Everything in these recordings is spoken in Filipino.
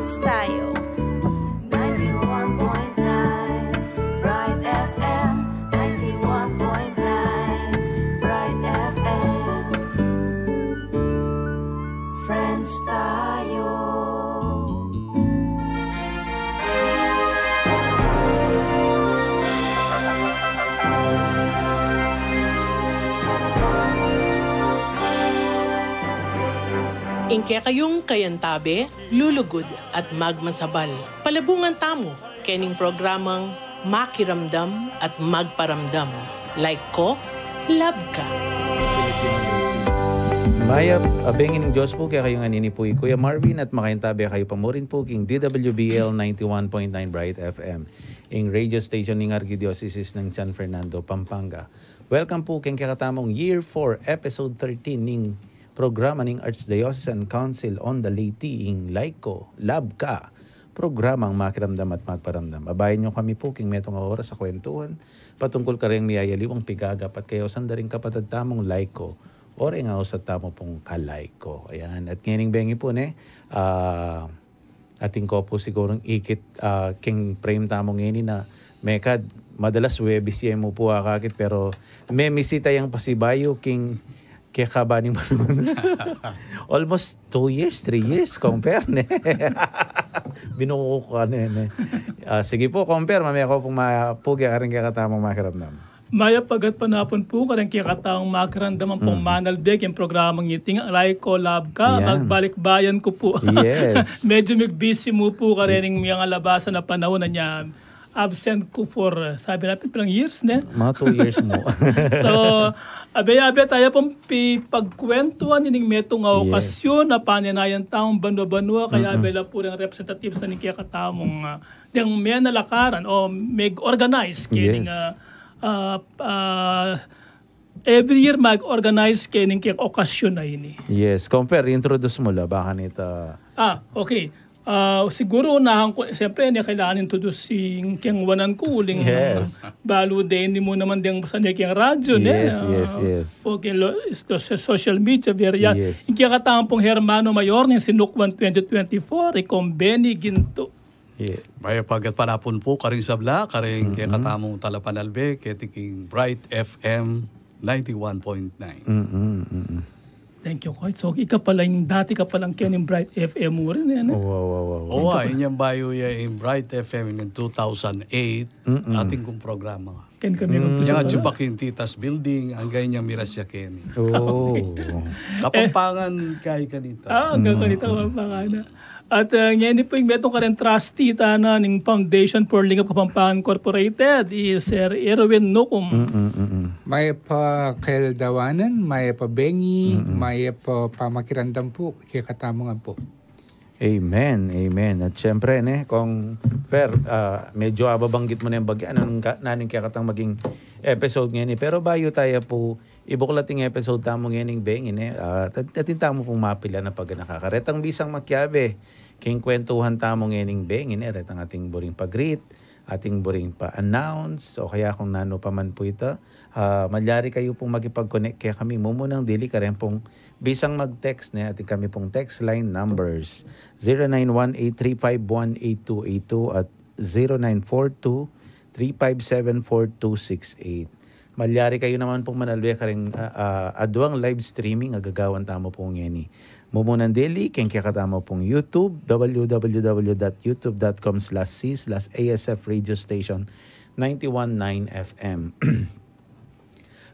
roots tayo. 91.9 Bright FM, 91.9 Bright FM. Friends tayo. Ingke kayong kayantabe, lulugod at magmasabal. Palabungan tamo, kening programang makiramdam at magparamdam. Like ko, love ka. Maya, abengin ng Diyos po kaya kayong anini po Kuya Marvin at makayantabe kayo pamurin po king DWBL 91.9 Bright FM, ing radio station ng Archdiocese ng San Fernando, Pampanga. Welcome po king kakatamong Year 4, Episode 13 ning programa ng Archdiocesan Council on the Laity ing Laiko, Lab Ka, programang makiramdam at magparamdam. Abayan nyo kami po king metong oras sa kwentuhan, patungkol ka rin miyayaliwang pigagap at kayo sandaring kapatid tamong Laiko, or ingaw sa tamo pong Kalaiko. Ayan, at ngayon bengi po ating ko po sigurong ikit king frame tamong ngayon na mekad, madalas webis yan mo po akakit, pero may misita yung pasibayo king kaya kabaning manunan. Almost 2 years, 3 years, compare ne. Binuko ko ne. Sige po, compare. Mamaya ko pong mapugya ka rin kaya katamang makiramdam. Maya pagat panapon po ka rin kaya katawang makiramdam ang pong manalbeg yung programang ngiting Laiko Lab Ka. Yan. Magbalikbayan ko po. Yes. Medyo busy mo po ka rin yung alabasan na panahon na niya. Absent ko for, sabi natin, parang years na. Mga 2 years mo. So, abe tayo pong pagkwentuhan nining metong okasyon na paninayan taong banwa-banwa kaya abela po ng representatives na nikiya katamong yung may nalakaran o may organize kining every year mag-organize kining kaya okasyon na ini. Yes, compare, introduce mo la, baka nito. Okay. Siguro unahan ko, siyempre niya kailangan introducing kiyang wanan ko uling balo din mo naman diyang sa niya kiyang radyo. Yes. Okay, sa social media, yes. Yung kaya katampong Hermano Mayor ng Sinukwan 2024, ikong Benny Ginto. Yeah. May pagat panapon po, karing sabla, karing kaya katamong Talapanalbe, kaya tiking Bright FM 91.9. Thank you, Koy. So, dati ka palang Kening Bright FM mo rin. Wow. Inyong bayo yung Bright FM in 2008, ating kong programa. Ken kami yung Jubakin Titas Building, ang ganyan miras siya Ken. Kapampangan kay kanita. Hanggang kanita kapampangan. At ngayon po yung metong karen trustee na ng Foundation for Lingap Kapampangan Incorporated is Sir Erwin Nukum. May pa kaildawanan, may pa bengi, may pa pamakirandam po, kaya katamongan po. Amen. At syempre, kung medyo ababanggit mo na yung bagay, naning kaya katang maging episode ngayon. Pero bayo tayo po, ibukulating episode tamo ngayon bengin. Tatin tamo pong mapila na pag nakakaretang bisang makyabe. King kwentuhan tamo ngayon bengin. Retang ating buring pag-greet, ating buring pa-announce. O kaya kung nano pa man po ito, malyari kayo pong magipag-connect. Kaya kami mumunang dili ka rin pong bisang mag-text na ating kami pong text line numbers 0918-351-8282 at 0942-357-4268. Malyari kayo naman pong manalwe ka rin adwang live streaming agagawan tamo pong yan. Mumunan daily, keng kakatamo pong YouTube, www.youtube.com/c/ASF Radio Station 91.9 FM.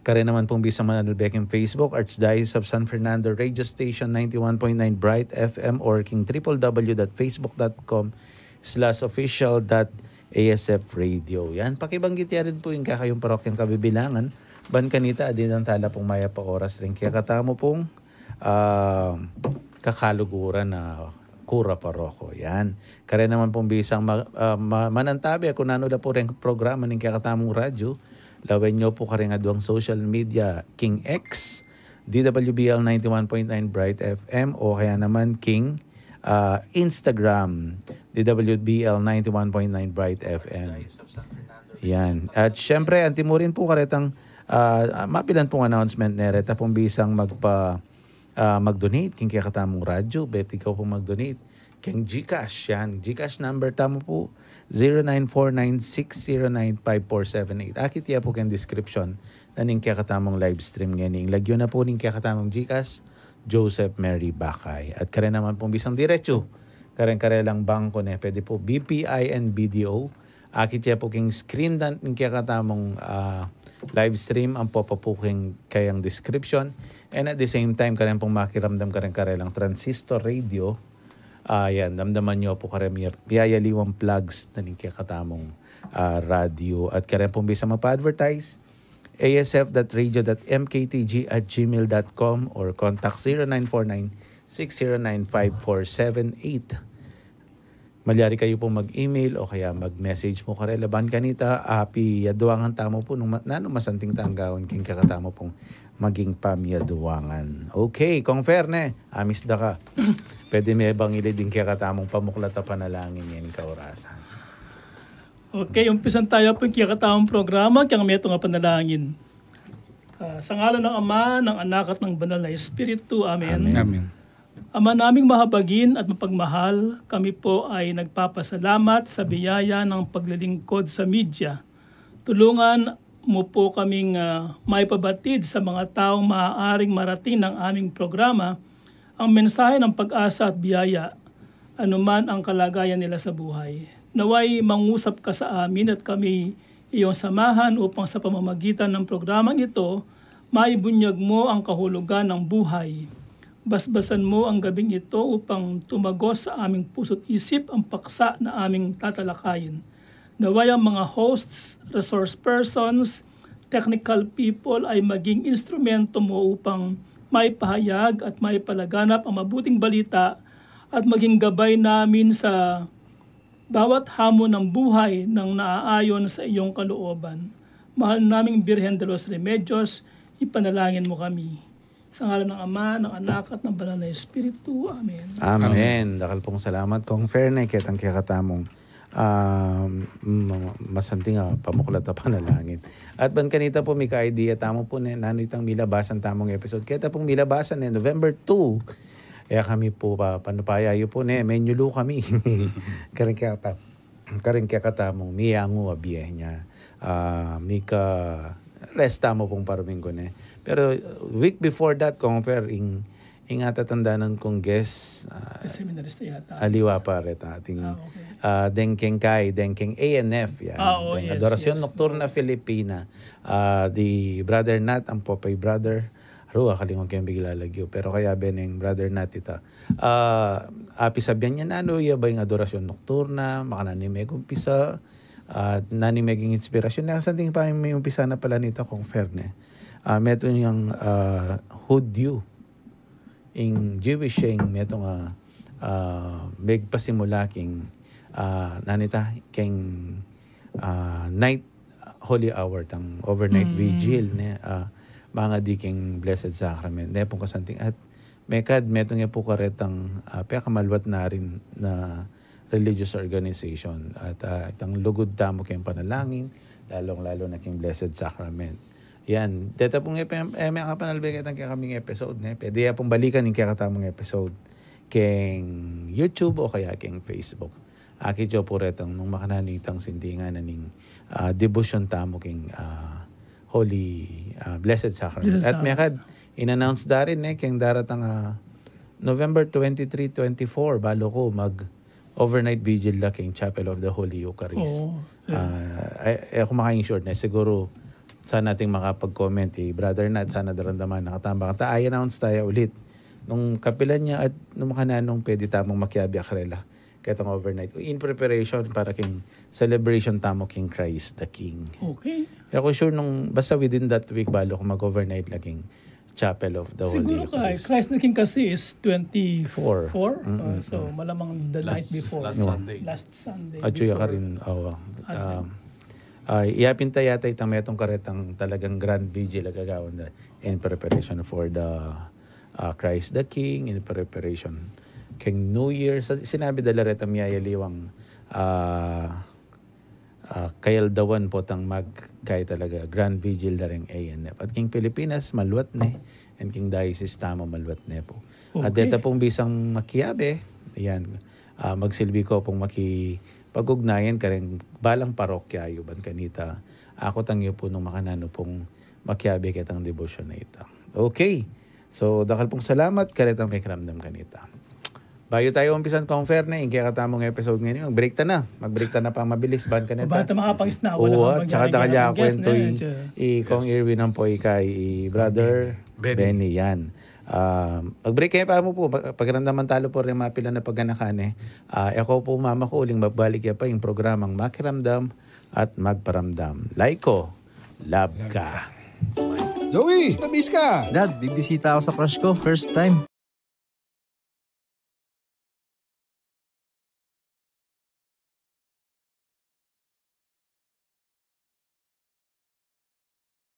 Kare naman pong bisa manalbe keng Facebook, Archdiocese of San Fernando Radio Station 91.9 Bright FM or king www.facebook.com/official.asf radio. Yan, pakibanggit ya rin po yung kakayong parokyang kabibilangan. Ban kanita, adin ang tala pong maya pa oras rin. Kaya katamo pong kakaluguran na Kura Paroko. Yan. Kare naman pong bisang manantabi ako nano da po rin programa ng kakatamong radyo. Lawin nyo po karing adwang social media King X, DWBL 91.9 Bright FM o kaya naman King Instagram, DWBL 91.9 Bright FM. Yan. At syempre, antimurin po karetang mapilan pong announcement nereta pong bisang mag-donate king kaya katamong radyo. Bet ikaw pong mag-donate Keng GCash, yan. GCash number, tamo po, 0949-609-5478. Akit ya po keng description na ning kaya katamong live stream ngayon. Lagyo na po ning kaya katamong GCash, Joseph Mary Bakay. At kare naman pong bisang diretso, kare lang bangko na, pwede po BPI and BDO. Akit ya po keng screen dan ning kaya katamong live stream, ang popapuking kayang description. And at the same time, kare pong makiramdam kare lang transistor radio. Yan, damdaman nyo po karamihan piyayaliwang plugs na katamong radio. At kaya pong bisa mapa-advertise, asf.radio.mktg@gmail.com or contact 0949-609-5478. Malyari kayo pong mag-email o kaya mag-message mo karela. Ban kanita, yaduangan tamo po nung masanting tanggawan king kakatamo pong maging pamyaduangan. Okay, kung fair ne, amis da ka. Pwede may bangili din kaya katamong pamuklat na panalangin yan kaurasan. Okay, umpisan tayo po yung kiyakatamang programa, kaya may ito nga panalangin. Sa ngalan ng Ama, ng Anak at ng Banal na Espiritu, Amen. Amen. Ama naming mahabagin at mapagmahal, kami po ay nagpapasalamat sa biyaya ng paglilingkod sa media. Tulungan mo po kaming maipabatid sa mga taong maaaring marating ng aming programa ang mensahe ng pag-asa at biyaya, anuman ang kalagayan nila sa buhay. Naway mangusap ka sa amin at kami iyong samahan upang sa pamamagitan ng programang ito, maibunyag mo ang kahulugan ng buhay. Basbasan mo ang gabing ito upang tumagos sa aming puso't isip ang paksa na aming tatalakayin. Naway ang mga hosts, resource persons, technical people ay maging instrumento mo upang may pahayag at may palaganap ang mabuting balita at maging gabay namin sa bawat hamon ng buhay ng naaayon sa iyong kalooban. Mahal naming Birhen de los Remedios, ipanalangin mo kami. Sa ngalan ng Ama, ng Anak at ng Banal na Espiritu. Amen. Amen. Dakal pong salamat. Kung fair na ikitang kikatamong masanting pamuklat na panalangin. At ban kanita po may ka-idea tamo po na nanitang milabasan tamong episode. Kita pong milabasan November 2. Kaya kami po panupayayo po na menyulo kami. Karing kaya katamong miyango abiya niya. Mika rest tamo pong paruminggo na. Pero week before that, kung fair ingatatandaanan kong guest Seminarista yata. aliwa pa rin ating Dengkeng Kai, Dengkeng ANF yan. Yes, Adorasyon yes. Nocturna Filipina. The Brother Nat, ang Popay Brother. Ruwa, kalingon kayong bigla lagyo. Pero kaya beneng Brother Nat ita. Api sabihan niya, ano ba yung Adorasyon Nocturna? Makananimeg umpisa. Nanimeging inspirasyon. Nasanting pa may umpisa na pala nito kung fair na. Meto niyang Hudyu. In Jewish saying, meto nga megpasimula king nanita king night holy hour tang overnight vigil ne mga diking blessed sacrament ne pong kasanting at mekad meto nga po karetang pekamalwat na rin na religious organization at itang lugod tamo kayong panalangin lalo na king blessed sacrament. Yan. Dito pong may kapanalbig itang kaya kaming episode. Pwede pong balikan yung kaya katamong episode keng YouTube o kaya keng Facebook. Aki jo po retang nung makananitang sindingan na ning devotion tamo keng Holy Blessed Sacrament. At may kad, in-announce da rin keng daratang November 23-24 balo ko mag-overnight vigil la keng Chapel of the Holy Eucharist. Kung makaing short na siguro sana nating makapag-comment Brother Nat, sana daramdaman nakatambang. I-announce tayo ulit. Nung kapilan niya at nung makananong pwede tamong makiabi akrela. Ketong overnight. In preparation para king celebration tamo king Christ the King. Okay. Ako sure nung basta within that week balo kung mag-overnight la king Chapel of the Holy Siguro kay Eucharist. Christ the King kasi is 24. Mm-hmm. So malamang the night before. Last Sunday. At suya ka rin. Iapinta yata itang metong karetang talagang grand vigil agagawan na in preparation for the Christ the King, in preparation king New Year. Sinabi dala retang miyayaliwang kayaldawan po tang magkay talaga grand vigil na rin ANF. At king Pilipinas maluwat ne and king Diocese tama maluwat ne po. At dito pong bisang makiabe, ayan, magsilbi ko pong makipag-ugnayan ka rin balang parokya yuban kanita. Ako tangyo po nung makanano pong makyabi kitang debosyon na ito. Okay. So, dakal pong salamat. Karitang may karamdam kanita. Bayo tayo umpisan confer na yung kaya katamong episode ngayon. Mag-break ta na. Mag-break ta na pa mabilis. Ban kanita. Bata makapangis na. Oo, at saka dakal kwento kong Irwin ang po kay Brother Benny. Yan. Mag-break kayo pa mo po. Pagrandaman talo po rin mapila na paganakan ako po mama ko uling magbalik pa yung programang Makiramdam at Magparamdam. Laiko, love ka. Joey, nabis ka! Dad, bibisita ako sa crush ko. First time.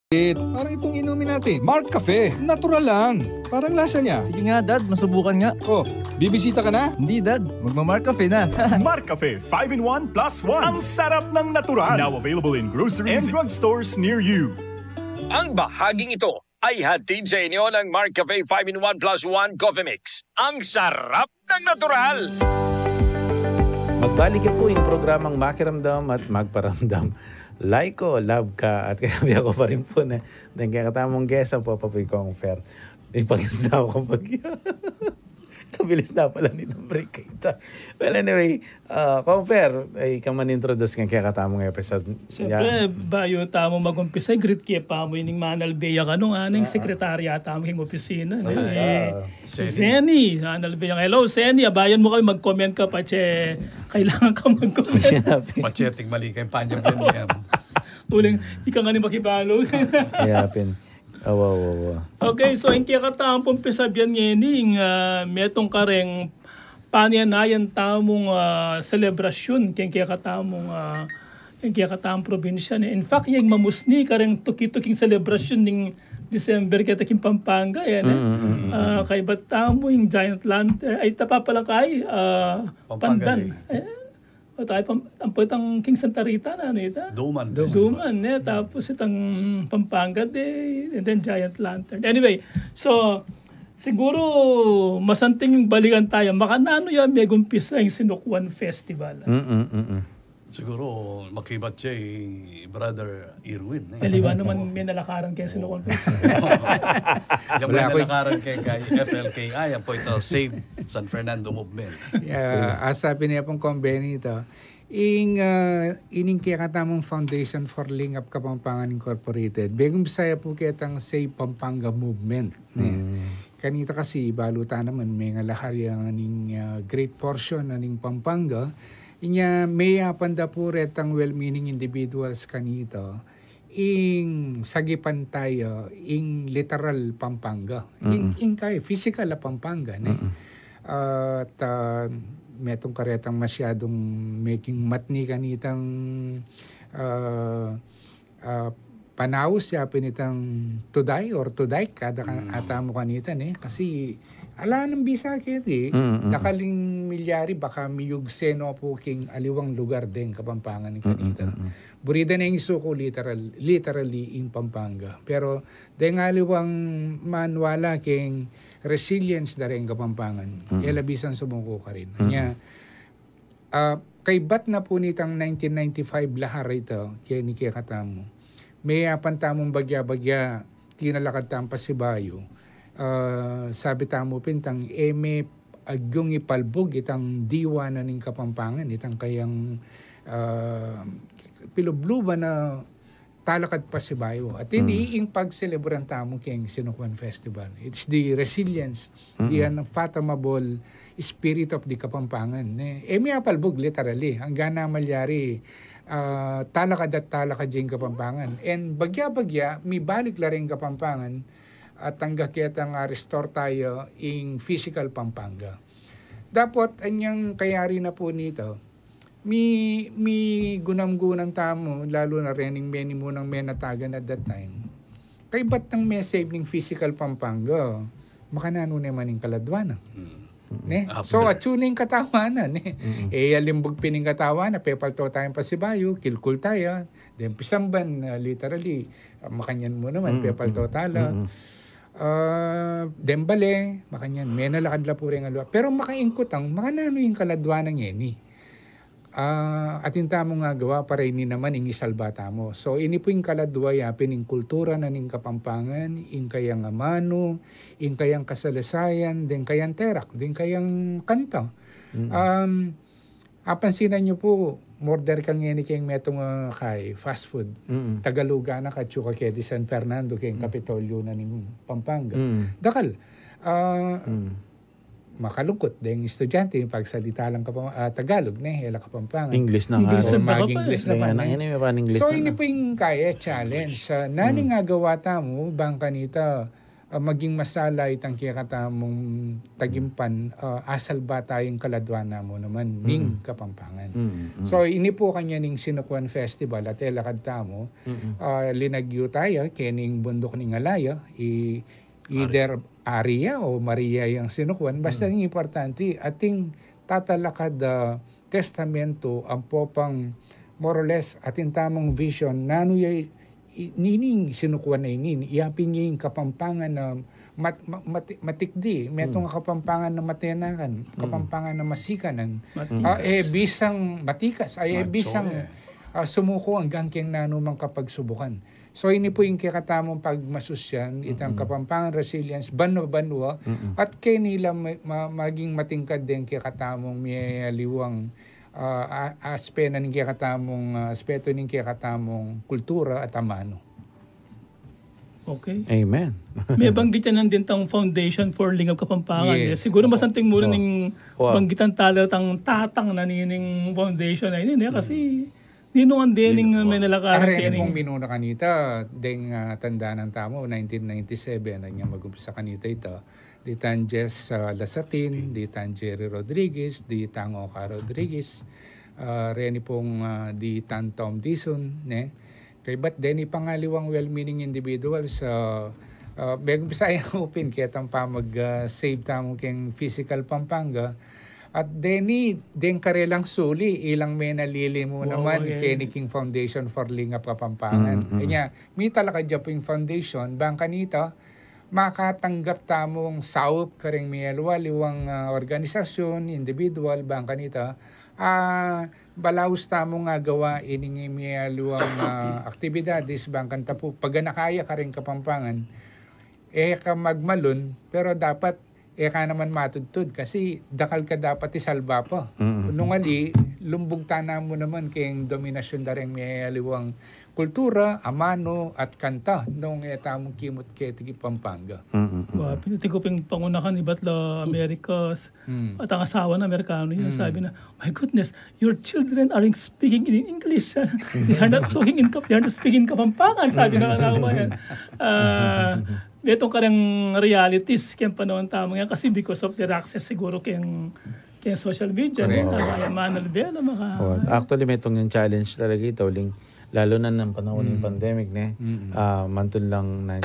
Parang itong inumin natin. Mark Cafe. Natural lang. Parang lasa niya. Sige nga, Dad. Masubukan nga. Oh, bibisita ka na? Hindi, Dad. Magma-Mark Cafe na. Mark Cafe 5-in-1 plus 1. Ang sarap ng natural. Now available in groceries and drugstores near you. Ang bahaging ito ay hatid sa inyo ng Mark Cafe 5-in-1 plus 1 Coffee Mix. Ang sarap ng natural! Magbalik po yung programang Makiramdam at Magparamdam. Laiko, love ka. At kaya ako pa rin po na nagkakatamong guest ang papapoy kong fair. May pangis na ako bagya. Kabilis na pala nitong break kita. Well, anyway, Confer, ay ka man introduce ng kaya katamong episode. Siyempre, bayo tamo mag-umpisa, greet kaya pa mo yung Manal Bea ka nung anong sekretarya tamo yung opisina. Zeni, Manal Bea. Hello, Zeni, abayan mo kami, mag-comment ka pa, kailangan ka mag-comment. Pacheting mali kay Panyam yan. Uling, ika nga ni makibalo. Yapin. Okay, so yung kaya katampong pisabyan ngayon, metong kareng paniyanayan tamong selebrasyon kaya katamong probinsya. In fact, yung mamusni kareng tuki-tuking selebrasyon ng December kaya taking Pampanga. Kay ba't tamo yung Giant Lantern, ay tapa pala kay Pandan. O tayo, ang King Santa Rita na ano ito? Duman. Tapos itang Pampanga Day, and then Giant Lantern. Anyway, so, siguro, masanting yung balikan tayo. Makanano yan, may gumpisa yung Sinukwan Festival. Siguro, makibat siya Brother Irwin. Daliwa naman may nalakaran kayo Sinukwan Festival. Yung may nalakaran kay FLKI, yan po ito, Save San Fernando Movement. Sabi niya pong convenio ito, ining kaya katamong Foundation for Link Up Kapampangan Incorporated. Begum Bisaya po kaya tang Save Pampanga Movement. Kanita kasi, baluta naman, may ngalakarya ng great portion ng Pampanga. Inya may apanda po retang well-meaning individuals kanito sagipan tayo literal Pampanga. Kay physical na Pampanga. At metong karetang masyadong making matni kanitang panaos siya pinitang today kada atamo kanita kasi ala ng bisa kiti nakaling milyari baka miyug seno po king aliwang lugar din Kapampangan ni kanita. Burida na yung suko literally in Pampanga. Pero dahil aliwang manwala king resilience na rin Kapampangan. Elabisan sumuko ka rin. Kay bat na po nitang 1995 lahar ito kaya ni kaya katamo. May apantamong bagya-bagya tinalakad tampas si Bayo. Sabi tamo pintang may agyong ipalbog itang diwa na ning Kapampangan itang kayang pilubluba na talakad pa si Bayo. At iniing pagselebran tamo kayang Sinukwan Festival. It's the resilience, the unfathomable spirit of the Kapampangan. May apalbog literally. Hanggang na malyari talakad at talakad yung Kapampangan. And bagya-bagya, may balik la rin Kapampangan at tanggaketang restore tayo in physical Pampanga. Dapat, anyang kayari na po nito, may gunam-gunang tamo, lalo na rening many munang menatagan at that time. Kay ba't nang may save ng physical Pampanga? Makanano naman yung kaladwana. So, atsuning katawanan. Alimbog pining katawanan, pepalto tayong pasibayo, kilkul tayo, then pisamban, literally, makanyan mo naman, pepalto tala. Dembale, makanyan, may nalakad la po rin alwa. Pero makaingkot ang, makanano yung kaladwa ng yeni. Atin tamo nga gawa para ini naman ing isalbata mo. So ini po yung kaladwa yapin yung kultura na ning Kapampangan, yung kayang amano, yung kayang kasalasayan, din kayang terak, din kayang kanta. Apansinan nyo po, morder kang yeni kayong metong kay fast food. Tagaluga na katsuka kaya di San Fernando kayong Kapitolyo na ning Pampanga. Dakal, makalungkot dahil estudyante yung pagsalita lang Tagalog na hela Kapampangan. English na nga. English na pa. So ini po yung kaya challenge. Nani nga gawa tamo, bang kanita maging masala itang kikatamong tagimpan asal ba tayong kaladwan na mo naman ning Kapampangan. So ini po kanya ning Sinukuan Festival at elakad tamo linagyo tayo kening bundok ning Alaya either Aria o Maria yung Sinukuan basta yung importante ating tatalakad testamento ang popang more or less ating tamang vision nano yung nining Sinukuan na inin, iyapin niya yung Kapampangan na matikdi, metong Kapampangan na matenakan, Kapampangan na masikanan, bisang matikas, bisang sumuko hanggang kiyang nanumang kapagsubukan. So ini po yung kikatamong pagmasusyan, itang Kapampangan resilience, banwa-banwa, at kaya nila maging matingkad din kikatamong may liwang aspeto ng kikatamong kultura at amano. Okay. Amen. May banggitan din tang Foundation for Lingap Kapampangan. Yes. Siguro masanting muna ning banggitan talatang tatang na nining foundation na ini kasi dinuan din may nalakaran kening pong minuna kanita ding tanda ng tamo 1997 na niya mag-umpisa kanita ito. Di Tanjes Lasatin, di Tan Jerry Rodriguez, di Tang Oka Rodriguez, Reni pong di Tan Tom Dison, ne? Kay ba't din ipangaliwang well-meaning individuals begong Bisaya open kaya tampa mag-save tamo keng physical Pampanga. At den karelang suli, ilang may nalili mo naman kay King Foundation for Lingap Kapampangan. Kanya, may talaga dyan po yung foundation, bang kanita, makatanggap tamong saup karing miyelwa liwang organisasyon, individual, bang kanita, balaus tamong nga gawa iningi miyelwang aktibidades, bang kanta po, pag nakaya karing Kapampangan, ka magmalon, pero dapat ka naman matudtud kasi dakal ka dapat isalba pa. Nung ali, lumbugtana mo naman kayong dominasyon dareng may aliwang kultura, amano, at kanta nung tamong kimot kaya tigi Pampanga. Pinuti ko ping pangunakan iba't la Amerikas at ang asawa na Amerikano niya sabi na, my goodness, your children are speaking in English. They are not talking in they are not speaking Kapampangan, sabi na asawa yan. Itong karang realities kaya panahon tama nga kasi because of their access siguro kaya social media actually may itong yung challenge talaga ito lalo na ng panahon ng pandemic mantun lang na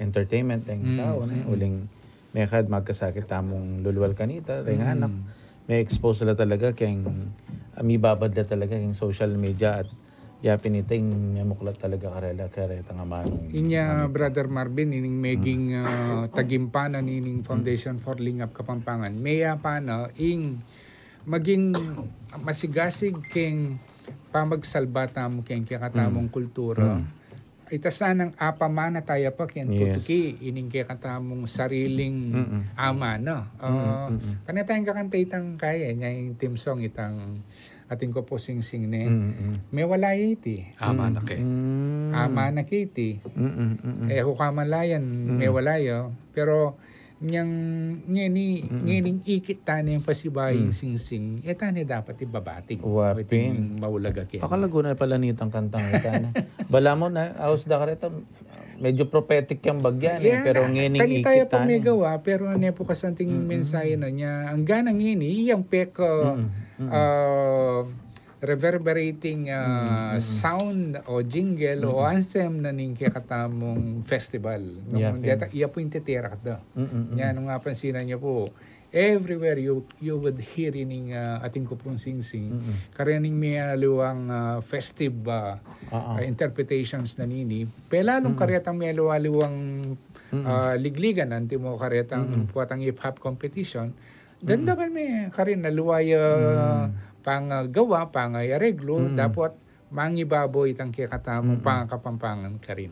entertainment ng tao uling may kad magkasakit tamong lulwal kanita ring anak may expose sila talaga kaya may babad la talaga yung social media at piniting muklat talaga kareta nga manong. Inya Brother Marvin ining maging tagimpanan ining Foundation for Lingap Kapampangan. Maya pa na ing maging masigasig keng pamagsalbata mo keng kakatamong kultura. Itasan ng apamana tayo pa keng tutuki ining kakatamong sariling amana. Kanya tayong kakanta itang kaya niya yung team song itang ating ko po sing-sing ne. May wala iti. Ama na kay. Ama na kiti. Hukamalayan, may wala yo. Pero, ngayon ikit tani yung pasibaying sing-sing. Tani dapat ibabating. Wapin. Maulaga kaya. Akalago na pala nitang kantang ita. Bala mo na, aus da kareta, medyo prophetic yung bagyan. Pero ngayon ikit tayo pa may gawa, pero ano po kasanting mensahe na niya. Ang ganang ngayon, yung peko, reverberating sound o jingle o anthem na ning kakatamong festival. Iya po yung titira ka. Yan, nung nga pansinan niyo po, everywhere you would hear ining ating kupong singsing. Karening may aliwang festive interpretations na nini. Pelalong karetang may aliwang ligligan anti mo karetang puwatang hip-hop competition. Dandaman may karin naluwaya panggawa, pangayareglo, dapat mangibaboy itang kikatamong pangkapampangan ka rin.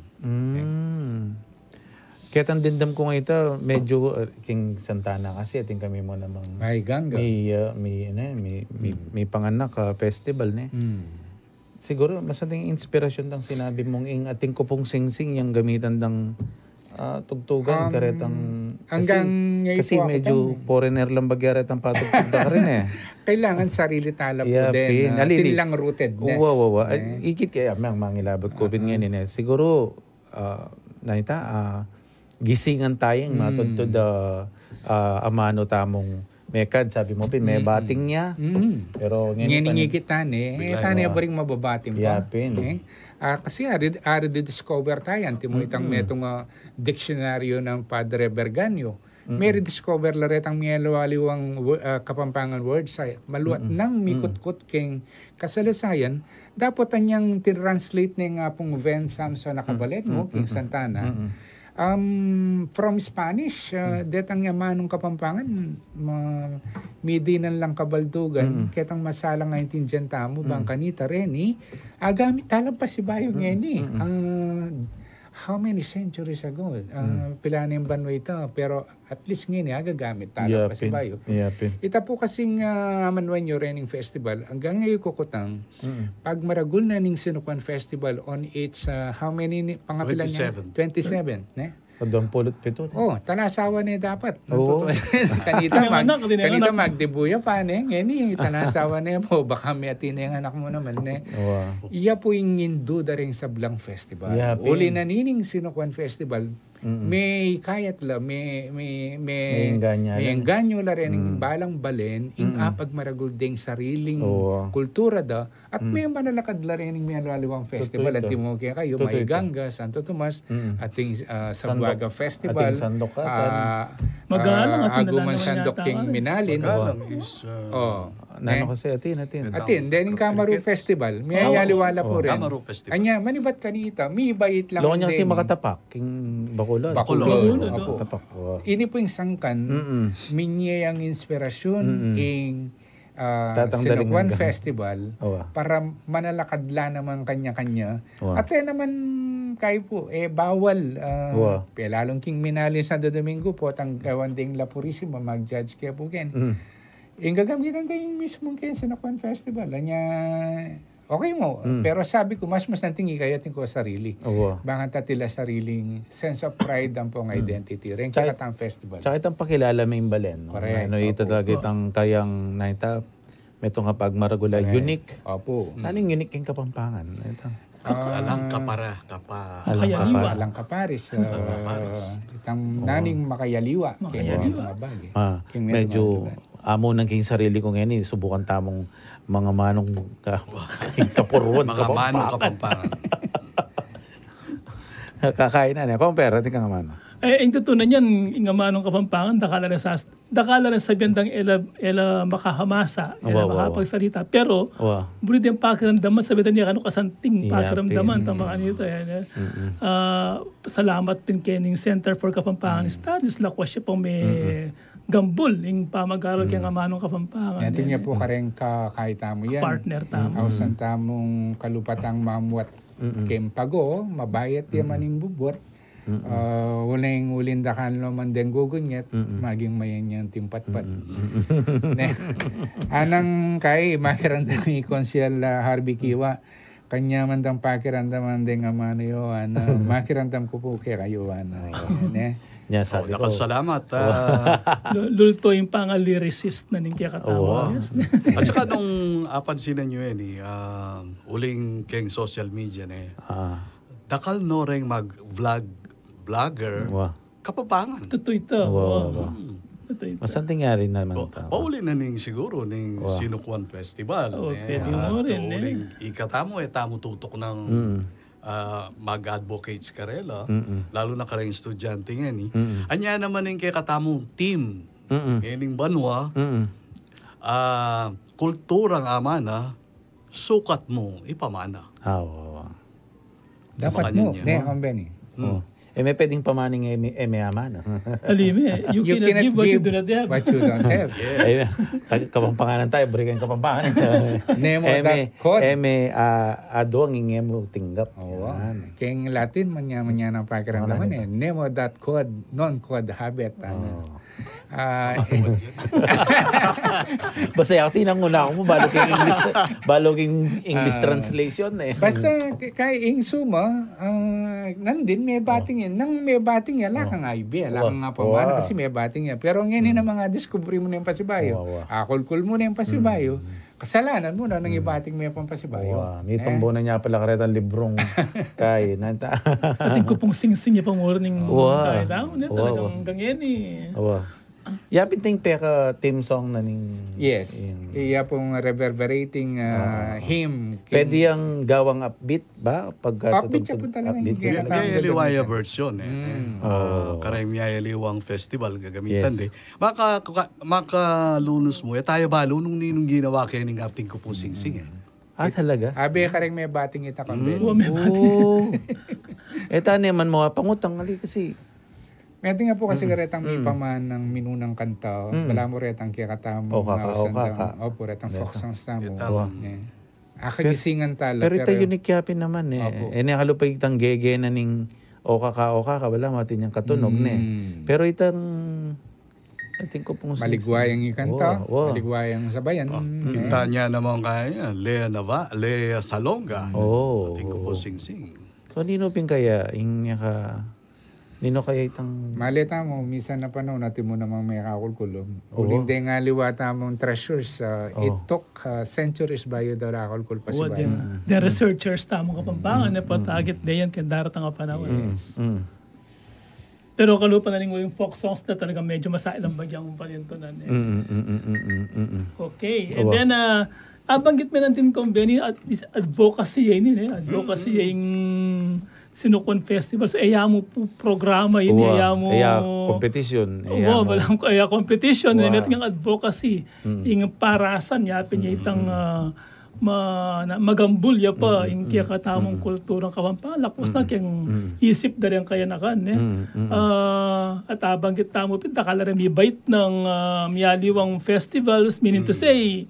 Kaya ang dindam ko ngayon ito, medyo King Santana kasi ating kami mo namang may ganga. May panganak festival ne. Siguro mas ating inspirasyon tang sinabi mong ing ating kupong singsing yung gamitan ng tugtugan karetang kasi medyo foreigner lang bagyaret ang patugtugda ka rin eh. Kailangan sarili tala po din. Tinlang rootedness. Ikit kaya mangilabot COVID ngayon eh. Siguro gisingan tayong matudtod amano tamong mekad sabi mo pin may bating niya pero ngayon kita tani baring mababating pa kasi ari discover tayo antimo itang metong diksyonaryo ng Padre Berganio may rediscover laretang mielawaliwang kapampangan words ay maluat nang mikot-kot king kasalasayan dapat anyang tinranslate ng pong Ven Samson nakabalet mo king Santana. From Spanish, detang yamanong kapampangan, midinan lang kabaldugan, ketang masalang nga intindihan tamo, bang kanita reni, gamit talang pa si Bayo ngayon how many centuries ago? Pila na yung banwa ito, pero at least ngayon agagamit talang pa si Bayo. Ita po kasing Manwan nyo rening festival, hanggang ngayon kukutang, pag maragul na ning Sinukuan Festival on its, how many, pangapilan niya? 27. Ne? Tanasawa na dapat. Kanita magdebuya pa ngayon tanasawa na po. Baka may atin yung anak mo naman. Iya po yung induda rin sa Blang Festival. Uli na nining Sinukuan Festival, may kayat la, may engganyo la rin yung balang balen, apag maragul ding sariling kultura da, at may manalakad la rin yung Mialaliwang Festival. At mo kaya kayo, may Ganga, Santo Tomas, ating Sambuaga Festival, Aguman Sandok King Minalin. Nano kasi atin. Then yung Kamaru Festival, may ayaliwala po rin. Kamaru Festival. Anya, manibat kanita, may bait lang din. Si Makatapak, king Bacolod. Tapak. Ini po yung sangkan, minya ang inspirasyon ing Sinukuan Festival para manalakadla naman kanya-kanya. At naman kayo po, bawal. Lalong king Minalin Santo Domingo po, tang kawanding La Purisima, mag-judge kaya po ken. Yung gagamitan tayo yung mismo ken Sinukuan Festival. Okay mo. Pero sabi ko, mas nantingi kayo ating ko sarili. Bangan tatila sariling sense of pride ang pong identity. Rin kaya katang festival. Tsaka itang pakilala may imbalen. Correct. Ito talaga itang kayang naita, metong kapag maragula, unique. Anong unique yung kapampangan? Alang kapara. Alang kaparis. Itang naning makayaliwa. Medyo amo ng king sarili ko ngayon, subukan tamong mga manong kapuruan. Mga manong kapampangan. Kakain na niya. Compare, ating kang mano. Ang tutunan yan, nga manong kapampangan, dakala na sa biyandang ela makahamasa, ela makapagsalita. Pero, bulit yung pakiramdaman, sabi niya, kasanting pakiramdaman, tama kanito. Salamat din kening Center for Kapampangan Studies, lakwas siya pong may gambol, yung pamag-aral kaya nga manong kapampangan. Ito niya po kareng kakahita mo yan. Partner tamo. Ausan tamong kalupatang mamuat kempago, mabayat yan maning bubot. Uling ulindakan lo man den gugunyet, maging mayan yung timpatpat. Anang kay makiramdam ni Konsyel Harvey Kiwa, kanya man dang pakiramdaman din nga mano yo, makiramdam ko po kayo, sabi ko. Salamat. Lulto yung pang-lyricist na ninggya katawa. At saka nung apansinan nyo uling keng social media dakal no rin mag-vlogger, kapampangan. Totoo ito. Masanting nga rin naman ito. Pauli na ning siguro ning Sinukuan Festival. Pwede mo rin. Ikatamo tamo tutok ng mag-advocates karela, lalo na karang estudyante nga ni. Anya naman yung kay katamong team Kening banwa, kulturang amana, sukat mo ipamana. Dapat mo, Ang Benny. May pwedeng pamaning may amana. Alime, you cannot give what you do not have. What you don't have. Yes. Kapampanganan tayo, berikan kapampanganan. Nemo.cod. Ado ang ingem tinggap. Kaya Latin, manya ng pakiramdaman Nemo.cod, non-cod habit. Basta ako tinanguna ako mo baloging English translation Basta kay ing suma nandin may bating yan nang may bating yan lakang IB lakang nga pamana kasi may bating yan pero ngayon na mga discovery mo na yung pasibayo akulkul mo na yung pasibayo kasalanan mo na nang ibating may pampasibayo mitong na niya pala karetang librong kay nanta ating ko pong sing-sing niya pang morning kay daw talagang ganyan Yapin ting peka team song na ning yes iya pong reverberating hymn pwede ang gawang upbeat ba pag upbeat siya po talaga Liwaya version karayang Liwang Festival gagamitan makalunos mo tayo balo nung ninong ginawa kaya ning acting ko po sing-sing talaga abe kareng may bating ita kang naman mo pangutang ali kasi Meto nga po kasi karetang may paman ng minunang kanta. Wala mo retang kiyakatamo. Opo, retang folk songs tamo. Akagisingan tala. Pero ito unique yapin naman nakalupay itang gege na ning okaka, wala matin yung katunog Pero itang ating ko pong maligwayang ikanta, maligwayang sabayan. Kita niya naman kaya, Lea Salonga. Ating ko po sing-sing. So, nino ping kaya, nino kaya itang... Malita mo, minsan na panahon natin mo namang may kakulkulong. Uling din nga liwata mong treasures. It took centuries bayo daw kakulkul pa si bayo. The researchers tamang kapampangan na patagit na yan kaya daratang panahon. Pero kalupa na yung folk songs na talaga medyo masailang bagyang paninto na. Okay. And then, abanggit mo natin kung Benny advocacy yun advocacy yung Sinukon Festival. So, mo po programa yun. Mo... competition. Competition. Wow. Yung advocacy. Yung parasan. Yapin niya itang magambul ya pa. Yung kaya katamong kulturang Kapampangan. Lakwas na kayang isip na rin kaya na kan. At abanggit mo pintakala rin may bait ng Miyaliwang festivals. Meaning to say,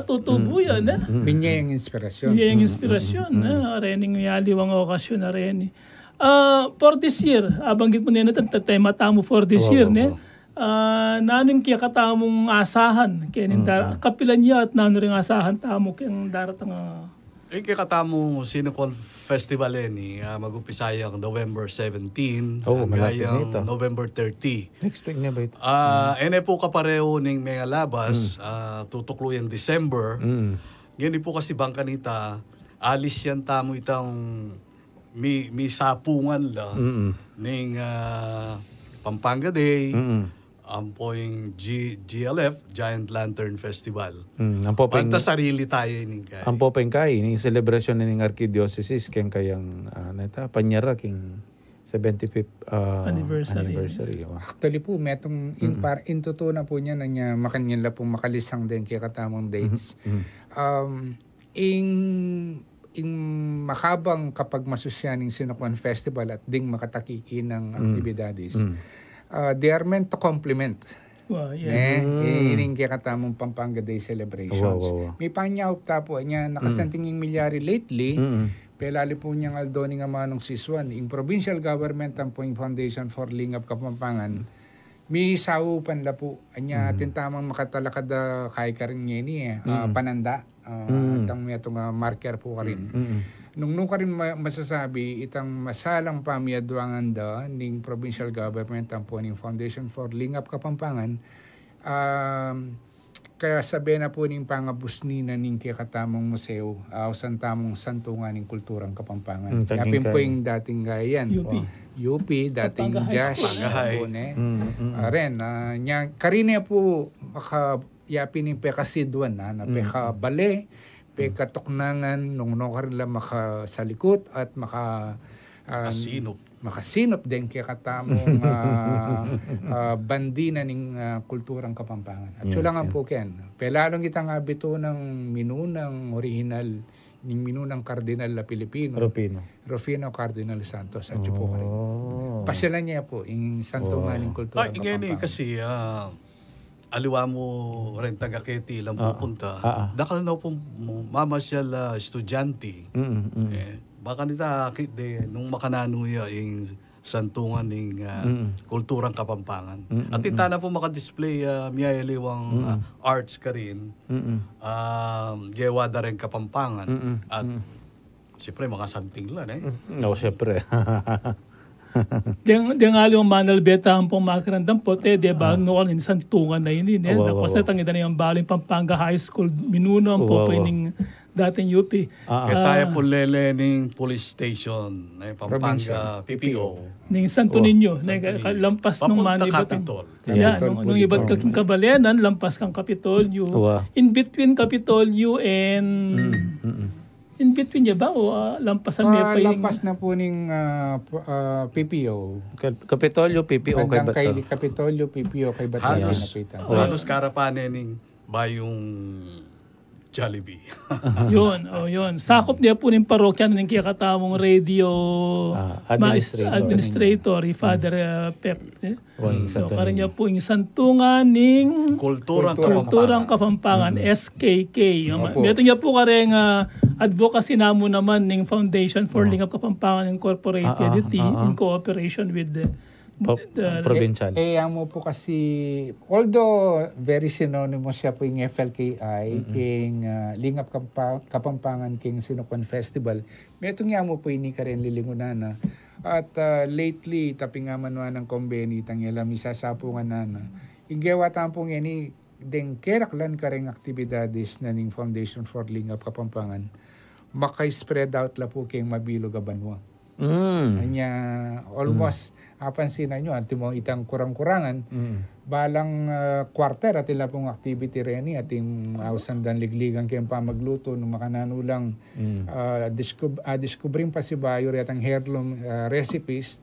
tutubo yan. Binya yung inspirasyon. Arening Miyaliwang okasyon na rin. For this year, abanggit mo na natin, tema tamo for this year. Nanong kaya katamong asahan. Kapilan niya at nanong rin asahan tamo kayang daratang... kaya katamo Sinukon Festival mag-upisa yung November 17 hanggang November 30. Next week na ba ito? Po kapareho ng mga labas, tutuklo yung December. Ganyan po kasi bangkanita, alis yan tamo itang may sapungan lang ng Pampanga Day, po yung GLF, Giant Lantern Festival. Panta sarili tayo. Ang popeng kay, yung celebration ng Archdiocese, kayang panyara, king 75th anniversary. Actually po, metong in totoo na po niya na niya makanyala pong makalisang din kaya katamong dates. In makabang kapag masusyaning Sinukwan Festival at ding makatakiki ng aktibidades, they are meant to complement. Ining kaya katamong Pampanga Day celebrations. May panyaw tapo niya nakasantinging milyari lately. Pelali po niyang aldoni nga manong siswan. Yung provincial government ang po yung Foundation for Lingap Kapampangan. May saupan la po. Anya tintamang makatalakad kay karin niya ni pananda. Itang itong marker po ka rin. Nung ka rin masasabi, itang masalang pamiyadwangan da ng provincial government ang po ng Foundation for Lingap Kapampangan, kaya sabi na po ng pangabusni na ng kikatamong museo, usan tamong santungan ng kulturang Kapampangan. Yapin po yung dating gayan. UP, dating jazz. Karine po, yapin yung pekasidwan na peka bale, pekatuknangan nung ka rin lang makasalikot at makasinop din kaya katamong bandina ng kulturang Kapampangan. At sulangan po ken. Pelalong itang abito ng minunang original, ng minunang kardinal na Pilipino. Rufino Cardinal Santos. At po ka rin. Pasyalan niya po yung santungan ng kulturang Kapampangan. Kasi aliwa mo rin taga-Keti lang pupunta. Dakal na po mamasyal estudyante. Baka nita nung makananuya yung santungan ng kulturang Kapampangan. At ita na po makadisplay miyayaliwang arts ka rin. Gewada rin Kapampangan. At siyempre mga santing lang siyempre. Di nga yung Manal Beta ang pong makarandang po, diba, noon santungan na yun. Kasi tangida na yung Baling Pampanga High School, minuno ang po yung dating UP. Kaya tayo po lelening police station, Pampanga, PPO. Ning Santo Niño, lampas ng Manal Beta. Nung iba't kaking Kabalenan, lampas kang Kapitolyo. In between Kapitolyo and... In between niya ba o lampasan niya pa yung... Lampas na po ng PPO. Kapitolyo, PPO kay Bato. Kapitolyo, PPO kay Bato. Halos karapanening bayong Jollibee. Yun. Sakop niya po ng parokya ng kiyakatamong radio administrator, Father Pep. So, parang niya po yung santungan ng kulturang Kapampangan, SKK. Ito niya po kareng advocacy namo naman ng Foundation for Lingap Kapampangan Incorporated in cooperation with the provincial. Mo po kasi, although very synonymous siya po yung FLKI, king Lingap Kapampangan King Sinukuan Festival, may itong mo po ini ka rin lilingunan na. At lately, taping nga manuan ng kombeni, tangyala misasapungan na. Igawa tampong yan deng keraklan ka rin aktibidades na ning Foundation for Lingap Kapampangan, makay-spread out la po kayong mabilog a banwa. Kanya almost apansinan nyo anti mo itang kurang-kurangan balang quarter at ila pong activity rin ating ausandan ligligan kayong pamagluto nung makananulang discovering pa si Bayo rin ang heirloom recipes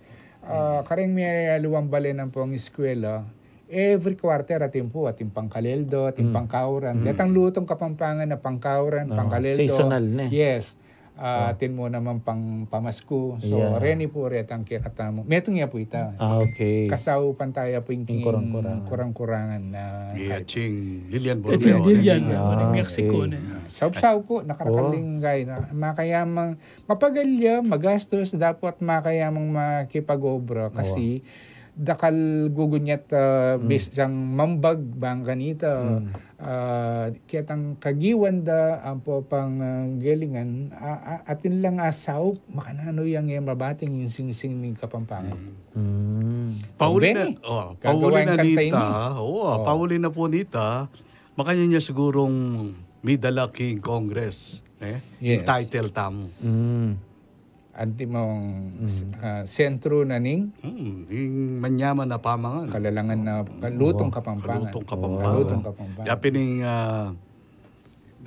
karing may luwang balenan po ang eskwela every quarter ating po ating pangkaleldo ating pangkauran datang lutong Kapampangan na pangkauran pangkaleldo seasonal na yes. Atin mo naman pang pamasko. So, reni po retang kaya katamo. Metong niya po ita. Okay. Kasaw pantaya po yung kurang-kurangan na... Ching Lilian Borges. Lilian, Mexico na. Saw-saw po, nakarakaling gay na makayamang mapagalya, magastos, dapat makayamang makipag-obra kasi dakal gugunyat bisang mambag bang ganita kitang kagiwan da ang po pang gelingan atin lang asaw makanano yang mabating yung sing-sing ng Kapampangan. Pauli na po nita makanya niya sigurong Midala King Congress yung title tamo. Anti mong sentro na ning manyaman na pamangan kalalangan na lutong Kapampangan. Lutong Kapampangan. Yapi ning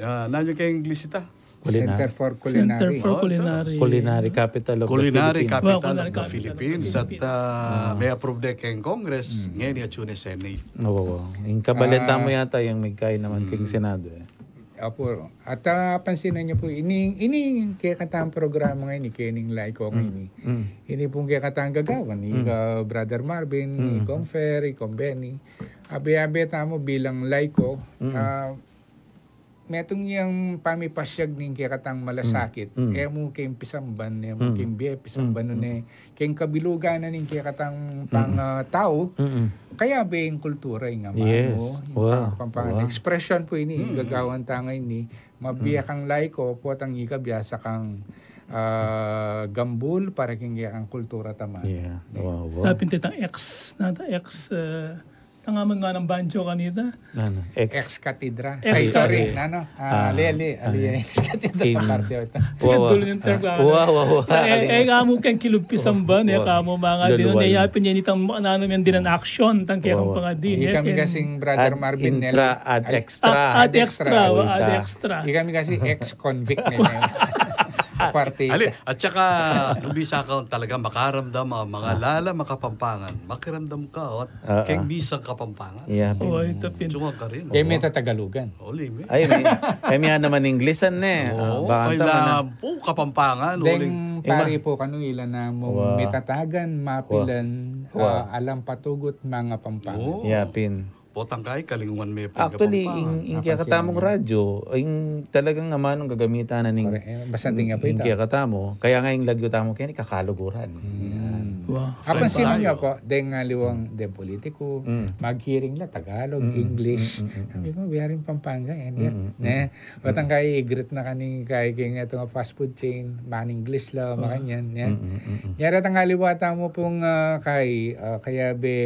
nanyo kay Inglesita Center for Culinary. Culinary Capital of the Philippines. At may approve de kay Congress ngayon yung Tune Senate. Yung kabaleta mo yata yung may kain naman kay Senado Apo. At pansinan niyo po, ini kaya katang programa ngayon, kening Laiko ngayon. Ini pong kaya katang gagawan, ni Brother Marvin, ni Confer, ni Benny. Abi-abi tamo bilang Laiko, metong yung pamipasyag ning kaya katang malasakit. Kaya mo kayong pisamban, kaya mo kayong biya pisamban nun kayong kabilugan na ning kaya katang pang tao. Kaya ba yung kultura yung Pampangan expression po ini gagawan tangay ni mabiyak ang laiko po tang ikabiyasa kang gambul para king ang kultura tama. Tapin titang tangaman nga ng banjo kanita. Ex-Catedra. Ay, sorry. Lele. Ex-Catedra. Dulo ng term ka. Kamo kang kilugpisang ba? Kamo mga din. Nayapin niya nitang nanom yan din ang action. Tangkaya kang pangadin. Kami kasing Brother Marvin Nela. Ad extra. Kami kasi ex-convict nila. Aparte. At saka, nubisa ka talaga makaramdam mga lala makapampangan. Makiramdam ka at kay misang kapampangan. Yeah. Ito pin. Sumag ka rin. Kaya may Tatagalugan. Oli, may. Ay, may naman Inglesan eh. Oo, Baka kailangan po kapampangan. Deng pari po kanu ilan na mo mitatagan, mapilan, alam patugot mga pampangan. Yeah, pin. Potang kay kalinguan may Actually, yung kaya katamong radyo, yung talagang naman ng gagamitan na ning basta nga po ito. Yung kaya katamo, kaya nga yung lagyo tamo kaya ni kakaluguran. Wow. Apan sino nyo po, deng liwang de politiko, mag-hearing la Tagalog, English. Sabi ko, we are in Pampanga and yet. Batang kay igrit na kaning kay nga itong fast food chain, man English la, makanyan. Yara tang aliwata mo pong kaya be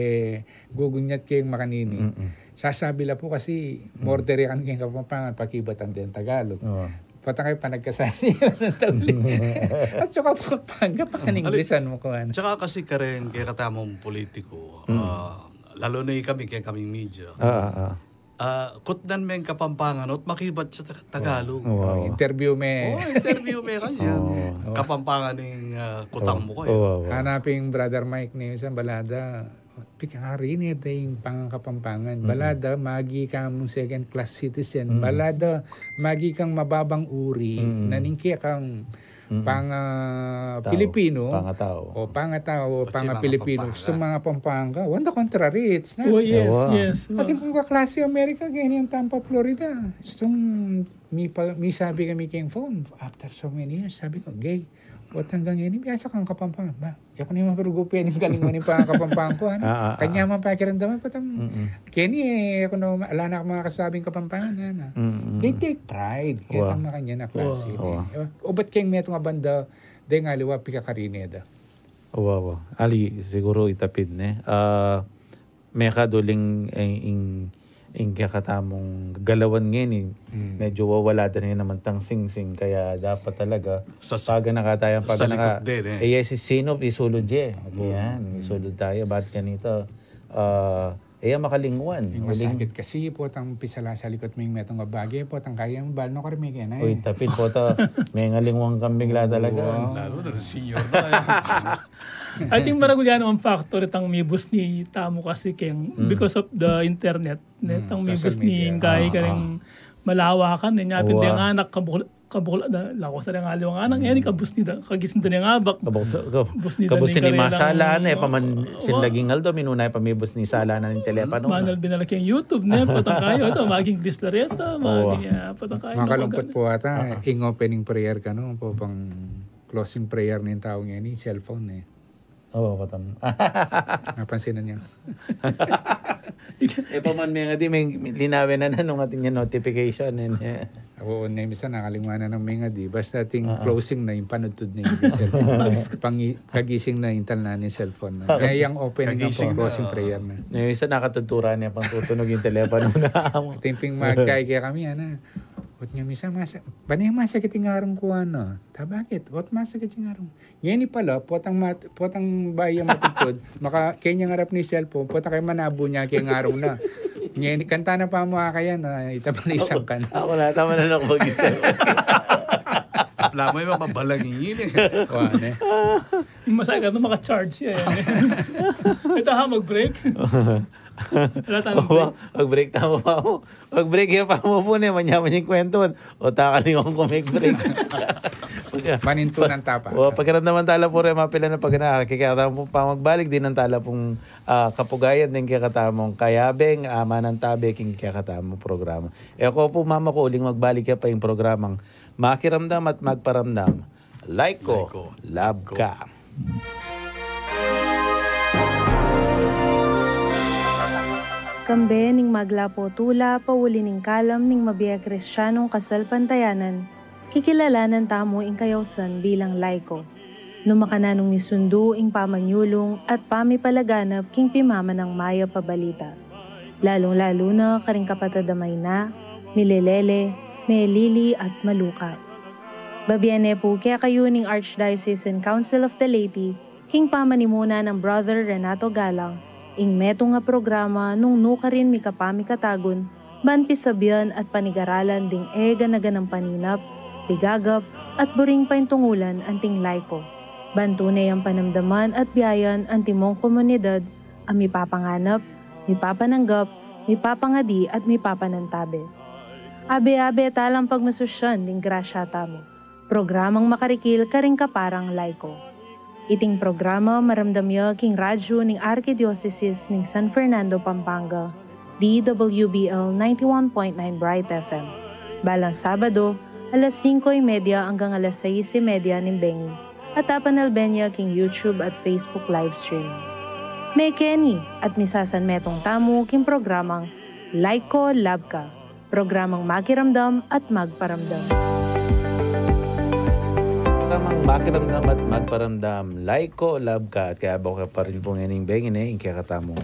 gugunyat kayong makanini. Sasabi la po kasi mordere kan kayong Kapampangan, pakibatan din Tagalog. Patang kayo panagkasali ng tauli. At saka Pampanga, pakaningglisan mo ko. Tsaka kasi karen kaya katamong politiko, lalo na kami, kaya kaming media. Kutnan men Kapampangan at makibat sa Tagalog. Interview me. Interview me kasi yan. Kapampangan ng kutang mo ko. Hanaping Brother Mike ni isang balada. Pikari ni tayong pangkapampangan. Balada, magi kang second class citizen. Balada, magi kang mababang uri. Naningki kang Pilipino. Pangatao, Pilipino. Sa mga Pampanga. Wanda contrary, it's not. Oh, yes. Ating kung kaklase Amerika, ganyan Tampa, Florida. May sabi kami kayong phone. After so many years, sabi ko, gay. What hanggang yun, biasa kang Kapampangan. Ba, ako naman perugupi, yung galing mo yung Kapampangan ko. Kanya man pakiramdaman, patang, Kenny, ako na, ala na mga kasabing Kapampangan. They take pride. Kaya tang makanya na klase. O ba't kayong may itong banda, dahil nga liwa, pikakarineda. Ali, siguro itapid ne. May kaduling yung kakatamong galawan ngayon medyo wawala din naman tang sing-sing kaya dapat talaga sasaga na katayang pag naka si sino isulod yan isulod tayo bakit ganito makalingwan masakit kasi po tang pisala sa likod may metong bagay po tang kaya mo balno karmi kaya na uy tapid po to may ngalingwang kang bigla talaga lalo na senior na I think maragulyan ang factor itang mibus ni Tamo kasi keng because of the internet. Itang mibus ni kay kaning malawakan niya pindi ang anak kabukla na lako sa nga liwang anak yan kabus ni kagising din nga abak. Kabus ni masala na paman sinlaging aldo minunay pamibus ni sala na ng telepono. Manal binalaki ang YouTube ne patang kayo ito maging Crislareta maging patang kayo. Makalumpot po ata ing opening prayer ka no po pang closing prayer ng taong yan ni cellphone patam. Napansin na niya. Paman may linawin na nung ating notification. Ako na misa nakalimutan na ng mga di. Basta ating closing na yung panutod na yung cellphone. Kagising na yung tal na yung cellphone. Kaya yung opening ng closing prayer na. Yung isa nakatutura niya pang tutunog yung telepono na. Timping magkaya kami, Ot nga misa banay masakit yung arong ko bakit? Ot masakit yung arong. Yan pala, potang bayan matutod, kanya ngarap ni cellphone, potang kayo manabo niya kaya arong na. Yan kanta na pa mo kaya na itabalisang ka na. Ako na, tama na ako mag-isa. Lamay mo, mabalangin Yung masakit na maka-charge siya. Ito mag-break. Mag-break tamo pa mo. Mag-break yung pa mo po niya, manyaman yung kwento. O takaling akong kumik-break. Maninto ng tapa. Pagkaroon naman tala po rin, mapila na pag-anaar. Kaya po pa magbalik din ng tala pong kapugayan din kaya katamong kayabeng, ama ng tabi, kaya katamong programa. Ako po mama ko, uling magbalik pa yung programang Makiramdam at Magparamdam. Like ko, love ka. Kambe ning maglapo tula, pauli ning kalam ning mabiya Kristiyanong kasal pantayanan, kikilalanan tamo ing kayawsan bilang laiko. Numakananong nisundu ing pamanyulong at pamipalaganap king pimama ng maya pabalita. Lalong-lalo na karing kapatadamay na, milelele, melili at maluka. Babiyane po kaya kayo ning Archdiocesan Council of the Laity, king pamanimuna ng Brother Renato Galang, ing meto nga programa nung nukarin mikapami katagon, ban pisabian at panigaralan ding ega na ganang paninap, pigagap, at buring paintungulan anting laiko. Bantunay ang panamdaman at biyayan ang timong komunidad ang mipapanganap, mipapananggap, mipapangadi at mipapanantabi. Abe-abe talang pagmasusyan ning grasya tamo. Programang makarikil karing kaparang laiko. Iting programa maramdamya king radyo ning Arkidiocese ning San Fernando, Pampanga, DWBL 91.9 Bright FM. Balang Sabado, alas 5:30 hanggang alas 6:30 ng Bengi, at tapanalbenya king YouTube at Facebook live stream. May Kenny at misasan metong tamo king programang Laiko Labka, programang makiramdam at magparamdam. Programang makiramdam at magparamdam, Laiko Labka, at kaya ba ka pa rin pong ining bengin yung kaya katamong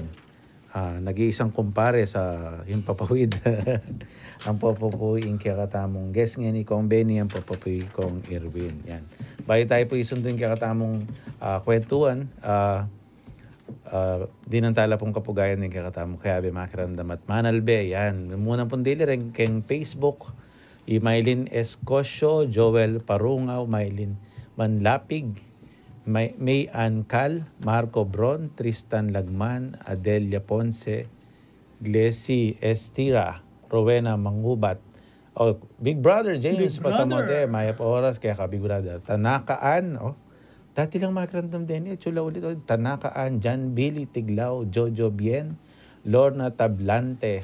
nag-iisang kumpare sa yung papawid. Ang papapuy yung kakatamong guest nga ni Kong Benny, ang papapuy Kong Irwin. Yan. Bayo tayo po isundin kakatamong kwentuhan. Dinantala pong kapugayan ng kakatamong Kayabe Makiramdam at Manalbe. Yan. Munang pong dili rin keng Facebook. Maylin Escosio, Joel Parungaw, Maylin Manlapig, May Ancal, Marco Bron, Tristan Lagman, Adelia Ponce, Glesi Estira, Rowena Mangubat, Big Brother James Pasamonte, Maya Oras, kaya ka Big Brother, Tanakaan, dati lang makiramdam din, chula ulit, Tanakaan, John Billy Tiglao, Jojo Bien, Lorna Tablante,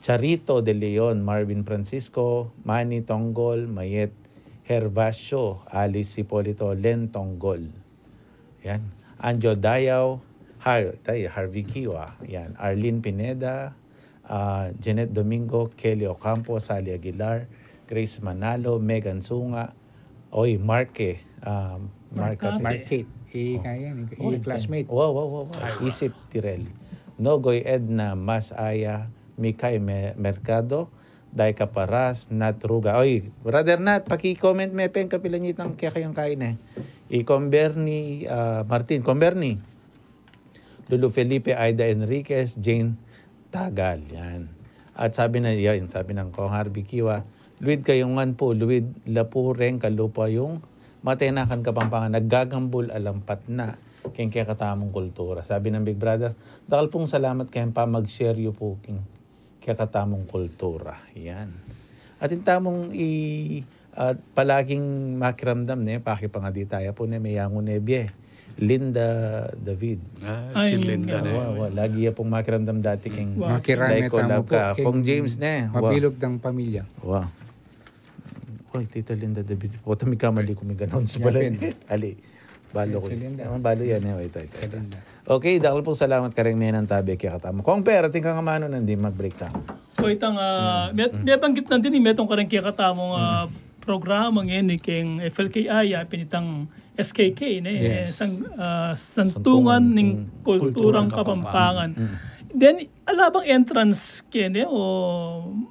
Charito de Leon, Marvin Francisco, Manny Tonggol, Mayet Hervasio, Alice Hipolito, Len Tonggol. Yan. Anjo Dayaw, Harvey Kiwa. Yan. Arlene Pineda, Janet Domingo, Kelly Ocampo, Sally Aguilar, Grace Manalo, Megan Sunga, Marque. Marquette. Classmate. Wow. Isip Tirel. Nogoy Edna, Mas Aya, Mikay Mercado, Day Caparas, Nat Ruga. Brother Nat, paki-comment me pen kapilanyit ng kaya kayong kain Comberni, Martin, Comberni. Lulu Felipe, Aida Enriquez, Jane Tagal. Yan. At sabi ng Kong Harvey Kiwa, Luid kayungan po, Luid Lapureng kalupa yung matenakan Kapampangan, naggagambul alampat na kaya katamong kultura. Sabi ng Big Brother, dakal pong salamat kayong pa mag-share yung po kaya katamong kultura. Yan. At yung tamong palaging makiramdam pakipangadi tayo po may yango nebye. Linda David. Linda. Lagi pong makiramdam dati king Makirami tamo po. Kong James Mabilog ng pamilya. Wow. Tita Linda David. Tami kamali ko may ganon sa balan. Ali. Balo ko. Balo yan. Okay, dahil po salamat ka rin ng tabi kaya katama. Kung pera, tingkang kamano nandi mag-break tayo. May banggit na din metong karang kaya katamong programa ngayon keng FLKI, pinitang SKK, Santungan ng Kulturang Kapampangan. Then, alabang entrance kene o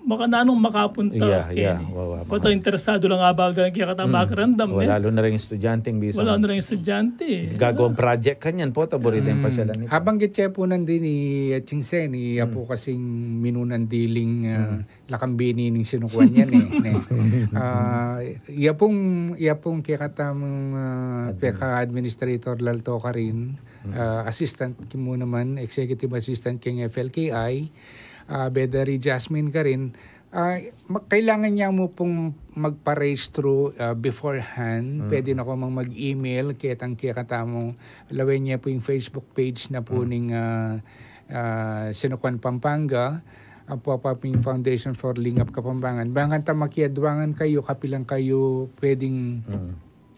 makananong makapunta kene. Pato interesado lang abag ng kaya katamakarandam. Lalo na rin estudyanteng bisa. Wala na rin estudyante. Gagawang project kanyan po, taborin pa sila nito. Habang gitse po nandun ni Chingsen, po kasing minunandiling lakambini ng sinukuan yan iya pong kaya katamang PECA Administrator Lalto ka rin, assistant mo naman, executive assistant king FLKI, Bedari Jasmine ka rin. Kailangan niya mo pong magpa-raise through beforehand. Pwede na ko mag-email kaya katamong lawin niya po yung Facebook page na po ng Sinukuan Pampanga, Papaping Foundation for Lingap Kapampangan. Bangan tamakiadwangan kayo, kapilang kayo pwedeng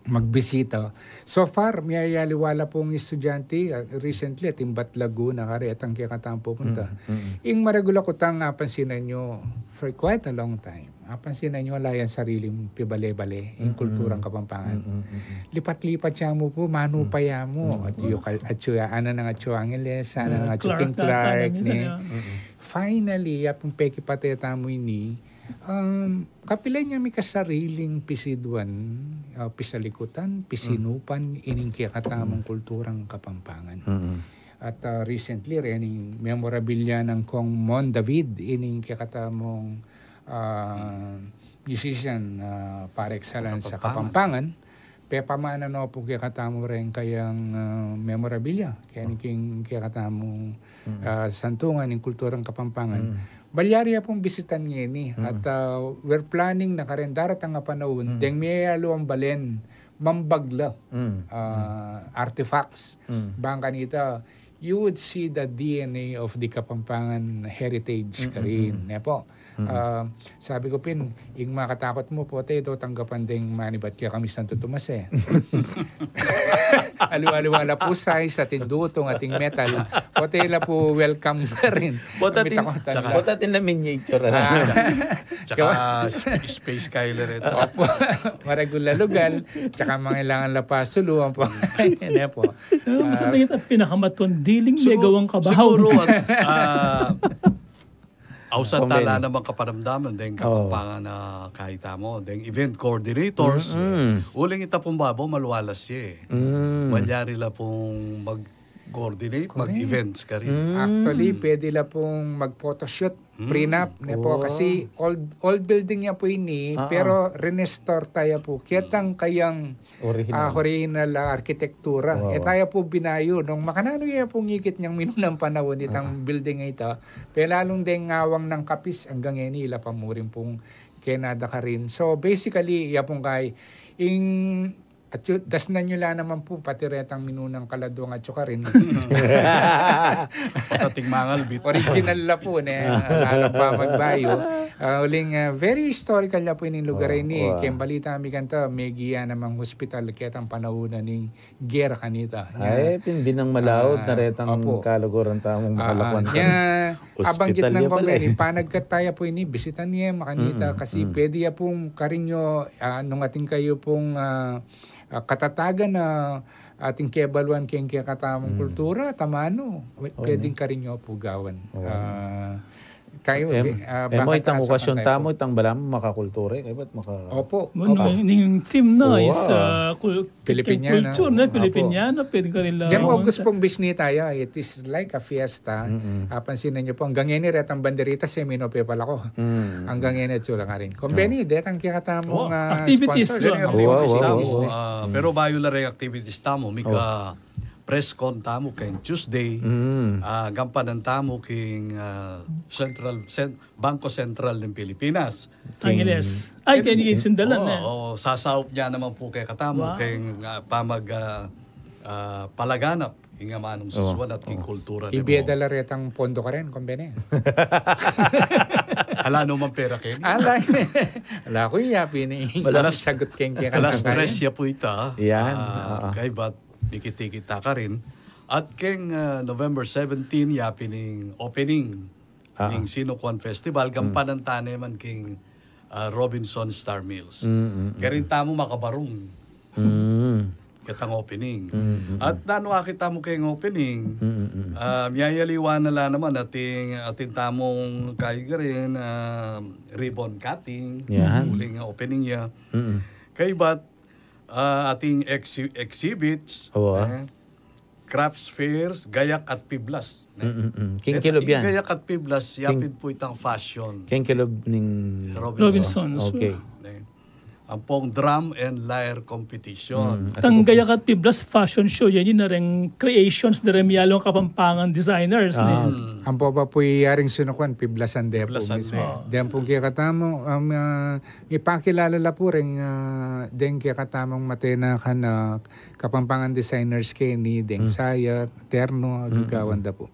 magbisita. So far, may ayaliwala pong estudyante recently at Imbat Laguna kari at ang kikatang pupunta. Ing maragula ko tang pansinan nyo for quite a long time. Pansinan nyo wala yan sariling pibale-bale yung kulturang Kapampangan. Lipat-lipat siya mo po, manupaya mo. At yung ana ng Atyo Angeles, ana ng Atyo King Clark. Finally, apong peki pateta mo ini, kapilay niya may kasariling pisiduan, pisalikutan, pisinupan, ining kaya katamang kulturang Kapampangan. At recently, ining memorabilia ng Kong Mon David, ining kaya katamang musician par excellence sa Kapampangan. Pepamana no po kaya katamo rin kayang memorabilia. Kaya kaya katamo santungan ng kulturang Kapampangan. Balyari pong bisitan niya ni. At we're planning na karen daratang nga panahon. Deng may aluang balen, mambagla artifacts. Bang kanita, you would see the DNA of the Kapampangan heritage karin. Nepo. Sabi ko pin, yung makatakot mo po, ito tanggapan ding manibat kaya kami Santo Tomas eh. Alu-aluwala po size ating dutong, ating metal. Pote la po welcome ka rin. Potatin na miniature. Tsaka space kyler ito. Opo. Maragulalugal. Tsaka mangailangan la pa suluan po. Nepo. Sa tingin at pinakamatuan, diling may gawang kabahaw. Siguro, Ausan tala namang kaparamdaman dahil Kapampangan na kahita mo. Dahil event coordinators, uling ita pong babo, maluwalas siya eh. Malyari la pong mag-coordinate, mag-events ka rin. Actually, pwede la pong mag-photoshoot, prenup, nepo. Kasi old building niya po ini, pero renestore tayo po. Kitang kayang original arkitektura. Tayo po binayo. Nung makanano yan pong ngikit niyang minunang panahon itang building ito. Pero lalong din ngawang ng kapis hanggang yan ila pa mo rin pong kenada ka rin. So basically, iya pong kay at das na nyo lang naman po, pati retang minunang kaladong at suka rin. Patating mangal bit. Original la po, alam pa magbayo. Very historical na po yung lugar ini. Kaya balita kami kanta, may giya namang hospital, kaya ang panahon ng gera kanita. Ay, binang malaot na retang kaluguran tamong makalakwan. Abanggit ng kompany, panagkataya po ini, bisitan niya makanita, kasi pwede ya pong karinyo, nung ating kayo pong katatagan na ating kebaluan kaya katamang kultura, tamano, pwedeng karinyo pugawan. Kayo, mo itang okasyon tamo, itang balam makakulture, kaya ba't maka... Opo. Yung theme na is Pilipiniana. Culture na, Pilipiniana, pwede ka rin lang. Diyan mo, August pong bisni tayo, it is like a fiesta. Pansinan nyo po, hanggang yan retang banderita, seminope pala ko. Hanggang yan tsula ka rin. Kung Benny, detang kikatamong sponsors. Pero bayo la rin activities tamo, mika press con tamo kay Tuesday, gampanan tamo king Bangko Sentral ng Pilipinas. Angeles. Ay, kaya hindi sundalan na. Sasaup niya naman po kay katamo, kay palaganap, yung manong suswan at king kultura. Ibiyada la retang pondo ka rin, kung Bene. Hala naman pera kin. Ala ko iya, sagot keng kaya. Alas stress ya po ita. Yan. Kay ba't dikit-dikita ka rin. At keng November 17, yapining opening ng Sinukuan Festival, gampanan taneman king Robinson Star Mills. Kaya rin tamo makabarong. Kitang opening. At nano kita mo kayong opening, miyayaliwan na lang naman ating tamong kaya rin ribbon cutting, huling opening niya. Kaya ba't ating exhibits, crafts fairs, gayak at piblas. King Kilob yan. Gayak at piblas, yapin po itang fashion. King Kilob ng Robinsons. Okay. Ang pong drum and lyre competition. Ang gayak at piblas fashion show, yan na rin creations na rin miyalong Kapampangan designers. Ang po ba po yaring sinukuan, piblasan depo mismo. Diyan po kaya katamo, ipakilala po rin din kaya katamong matena ka na Kapampangan designers kay ni Deng Saya, Terno, gagawan da po.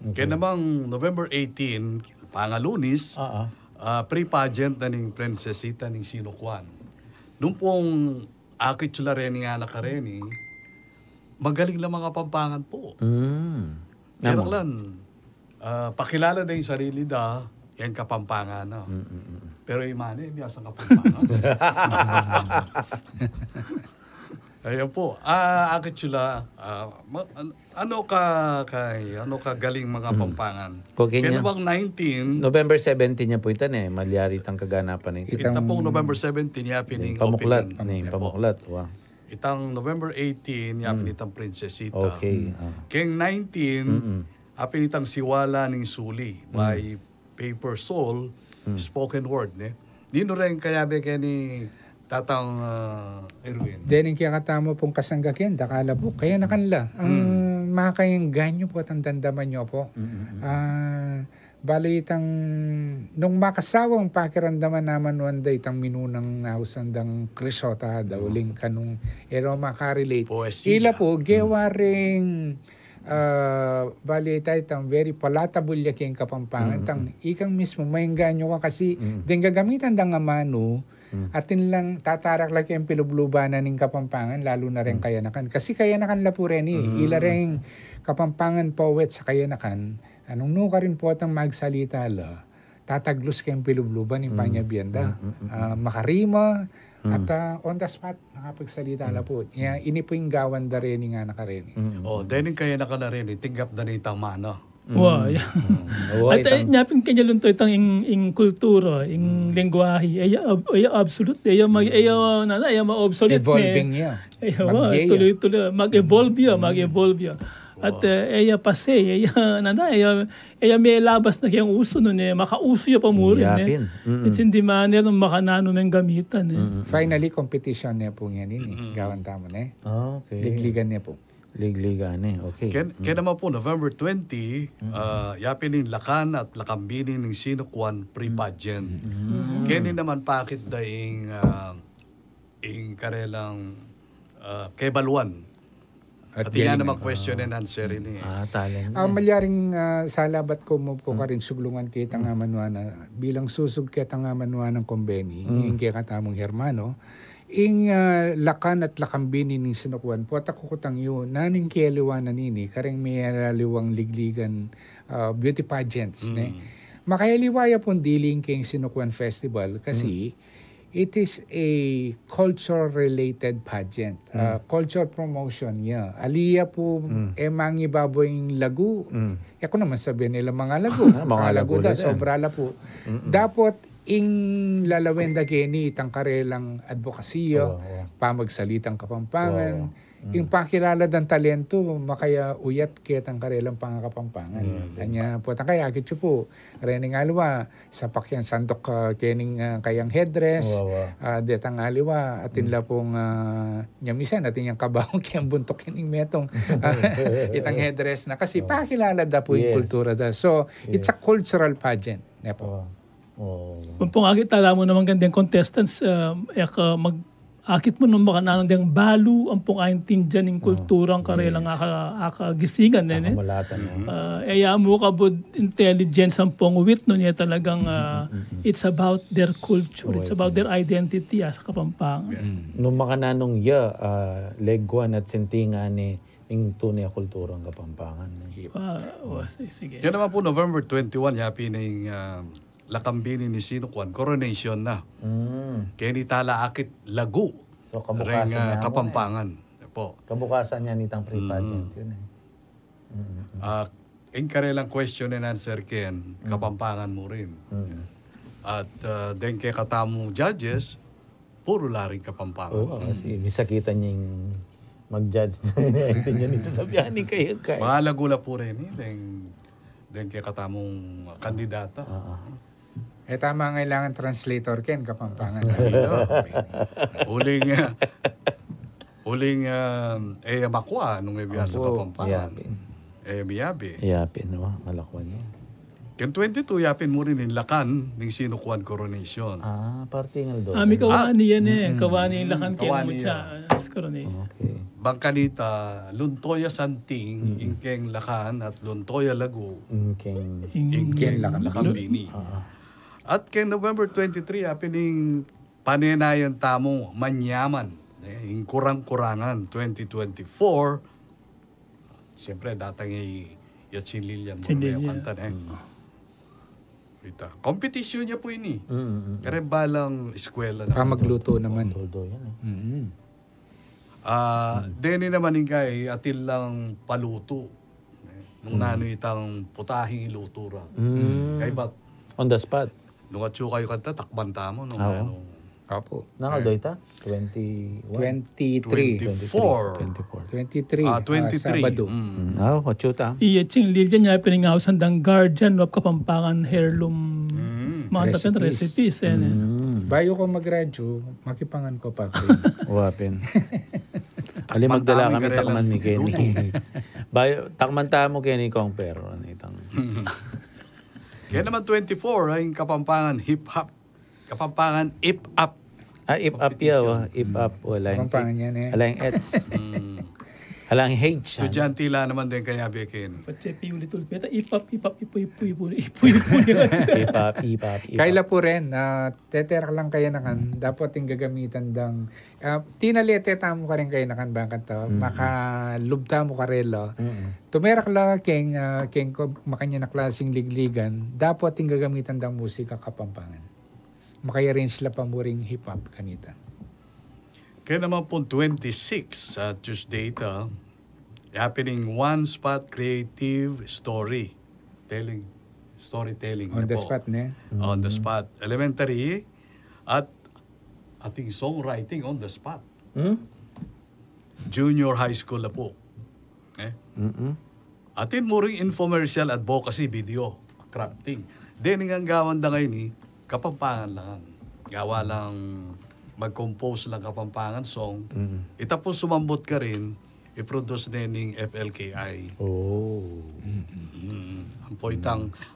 Kaya namang November 18, pangalunis, pre-pageant na ning prinsesita ning Sinukuan. Nung pong akit sila rin nga nakareni, magaling lang mga Pampangan po. Pero lang, pakilala na yung sarili da, yan Kapampangan. No? Pero imani, biyasang Kapampangan. Ayan po. Akit sila, ano ka galing mga Pampangan? Kaya bang 19... November 17 niya po ito malyari itang kaganapan na ito. Itang pong November 17 yapin ng Pamuklat. opening. Pamuklat. Wow. Itang November 18 yapin itang Princesita. Okay. Kaya 19, yapin itang Siwala ng Suli by paper soul, spoken word. Nino rin kaya be ni Tatang Erwin. Dening kaya katamo pong kasanggakyan, dakala po, kaya na kanla. Ang makakayang ganyo po at ang dandaman nyo po. Balitang, nung makasawang pakiramdaman naman noon da itang minunang nausandang krisota dauling kanong ero makarelate. Ila po, gewaring balita itang very palatable yaking kapampangan. Tang ikang mismo, may ganyo ka kasi din gagamitan da nga mano atin lang tatarak lagi ang pilublubanan ng kapampangan lalo na rin kayanakan. Kasi kayanakan la po rin ila rin kapampangan poet sa kayanakan. Anong nuka rin po atang magsalita la tataglos kayong pilubluban ng panyabienda. Makarima at on the spot nakapagsalita la po. Ini po yung gawan da rin nga nakarin. Dening kayanakan na rin, tinggap na rin itang mano. Wow. At nyapin kanya lunto itang ing kultura, ing lengguwahe. Ay absolute. Ay ma-obsolete. Evolving niya. Tuloy-tuloy. Mag-evolve ya. At pase, may labas na kayang uso nun makauso ya pa mo rin. It's hindi manner ng makanano ng gamitan. Finally, competition niya po yan gawan tamo na Okay. Ligligan niya po. Ligligan okay. Kaya naman po, November 20, yapin ng Lakan at Lakambini ng Sinukwan pre-pageant. Kaya naman pakit da ing karelang kebaluan. At yan naman question and answer ini. Talent. Malyaring salabat ko mo po ka rin suglungan kita nga manuana bilang susug kita nga manuana ng kombeni. Yung kaya katamong hermano. Ing Lakan at Lakambini ng Sinukwan po at ako kutang yun naning kialiwanan nini kareng may liwang ligligan beauty pageants. Makayaliwaya pong dealing kayong Sinukwan Festival kasi it is a culture-related pageant. Culture promotion niya. Aliya po mangi baboy lagu. Ako naman sabihin nila mga lagu. Mga lagu da, sobrala po. Dapat ing lalawenda kini itang karelang advokasya, pamagsalitang kapampangan, ing pakilala ng talento, makaya uyat kitang karelang pangakapampangan. Kanya po, kaya kityo po, rening aliwa, sa pakyan sandok kening kayang headdress, detang aliwa, atin la pong nyamisan, atin yung kabahong kayang buntok kining metong itang headdress na, kasi pakilala da po yung kultura da. So, it's a cultural pageant. Nepo. Kung akit alam mo naman gandang contestants, akit mo nung makananong diyang balu ang pong ayin dyan ng kulturang karelang akagisingan. Mo kabod intelligence ang pong wit no niya talagang it's about their culture, it's about their identity sa Kapampangan. Nung makananong legwan at sentingan ni yung tunay kulturang Kapampangan. Sige. Yan naman po November 21, yapi na yung Lakambini ni Sinukwan, coronation na. Kaya ni Tala Akit Lagu. So, kabukasan niya Kapampangan. Po. Kabukasan niya nitang pre-pageant. Yun In karelang question and answer ken, Kapampangan mo rin. At then kay katamong judges, puro laring Kapampangan. Kasi misakita niya yung mag-judge na hindi niya nito sabihan ni kayo. Mga lagula po rin. Then kay katamong kandidata. Tama kailangan translator ken Kapampangan. Huling makwa nung ibiya sa Kapampangan. Miyabi. Yapin, malakwan yun. Ken 22, yapin mo rin in Lakan ng Sinukwan coronation. Partingal doon. May kawani yan Kawani yung Lakan ken mo siya. Okay. Bangkanita, Luntoya Santing, Ingkeng Lakan at Luntoya Lagu. Ingkeng Lakambini. At kay November 23, pining panenayan tamo Manyaman, yung kurang-kurangan 2024. Siyempre, datang Yatsin Lilian mo yung kanta competition niya po ini. Kaya balang eskwela na. Magluto naman. Deni naman yung kay atil lang paluto. Nung nano itang putahing ilutura. Kay ba't on the spot. nung atyo kayo kanta, takban tamo. Nung Opo. Nakadoy ta? 21? 23. 23. 23. Sabado. Machuta. Iyetsing Lilia niya piningausan ng Guardian of Kapampangan Heirloom mga recipes. Bayo ko mag-radyo, makipangan ko pa. Wapin. Ali magdala kami takman ni Kenny. Bayo, takman ta mo Kenny kong pero. Kaya naman 24 ay Kapampangan Hip-Hop. Kapampangan Ip-Up. Ip-Up yaw. Ip-Up. Walang Kapampangan yan eh. Walang Ets. Walang H. Estudyante lang naman din kaya Bekin. Pachepi ulit-ulit. Peta ipap. Kaila po rin, teterak lang kayo nakan, dapat yung gagamitan ng, tinalete tamo ka rin kayo nakan bangkat to, makalubta mo ka relo. Tumerak lang keng makanya na klaseng ligligan, dapat yung gagamitan ng musika Kapampangan. Makaya-arrange sila pa mo ring hip-hop kanita. Kaya naman po 26 sa Tuesday ito, happening One Spot Creative Storytelling. On the spot, ne? On the spot. Elementary at ating songwriting on the spot. Junior high school na po. Atin mo ring infomercial advocacy video crafting. Then ang gawan da ngayon ni Kapampangan lang. Gawa lang mag-compose lang Kapampangan song. Itapos sumambot ka rin, i-produce din ng FLKI.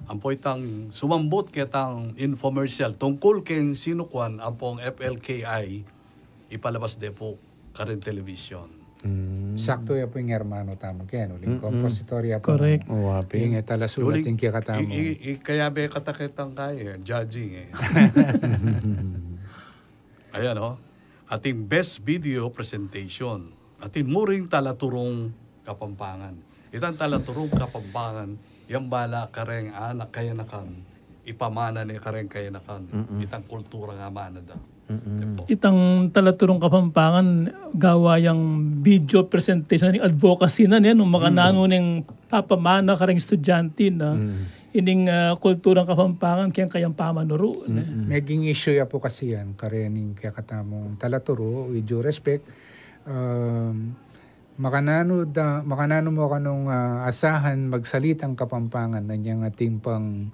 Ang poitang sumambot kitang infomercial tungkol keng sinukwan ang pong FLKI ipalabas de po karin television. Sakto ya po yung hermano tamo ken uling kompositorya po. Correct. Yung talasulat yung kaya katamo. Kaya be katakitang kaya judging Ayan ating best video presentation. Ating muring talaturong Kapampangan. Itang talaturong Kapampangan, yung bala kareng anak kaya nakan, ipamana ni kareng kaya nakan, itang kultura nga mana da. Itang talaturong Kapampangan, gawa yung video presentation ng advocacy na niya, nung makanano ng papamana kareng estudyante na, ining kulturang Kapampangan kayang pamanuro. Naging issue ya po kasi yan, karening kaya katamong talaturo, with due respect, makanano mo kanong asahan magsalitang Kapampangan na niyang ating pang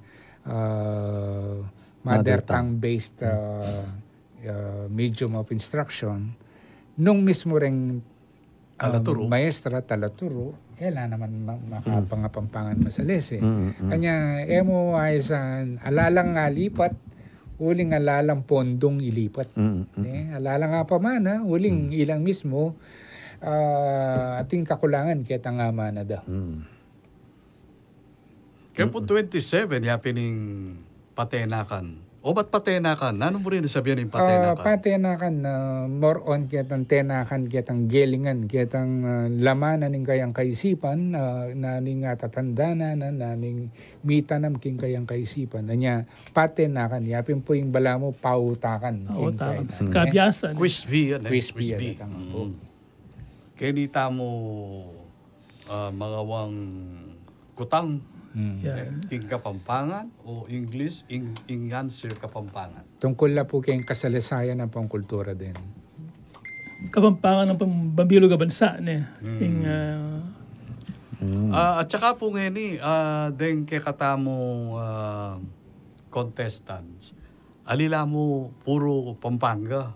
mother tongue based medium of instruction nung mismo ring maestra talaturo ela naman makapangapampangan masalis kanya emo ay sa alalang nga lipat uling alalang pondong ilipat alalang nga pamana uling ilang mismo ating kakulangan kaya nga mana daw. Kaya po 27 happening patenakan. O ba't patenakan? Ano mo rin sabihin yung patenakan? Patenakan more on kitang tenakan, kitang gelingan, kitang lamanan ng kayang kaisipan, naning tatandana na, naning mitanam king kayang kaisipan. Anya, patenakan, yapin po yung bala mo, pautakan. Kabyasan. Quiz B yan. Quiz B. Kaya nita mo mga wang kutang ing Kapampangan o English ing answer Kapampangan. Tungkol na po kayong kasalasayan ng pangkultura din. Kapampangan ng pambilog bansa ne. At saka po ngeni den kay katamo contestants. Alila mo puro Pampanga.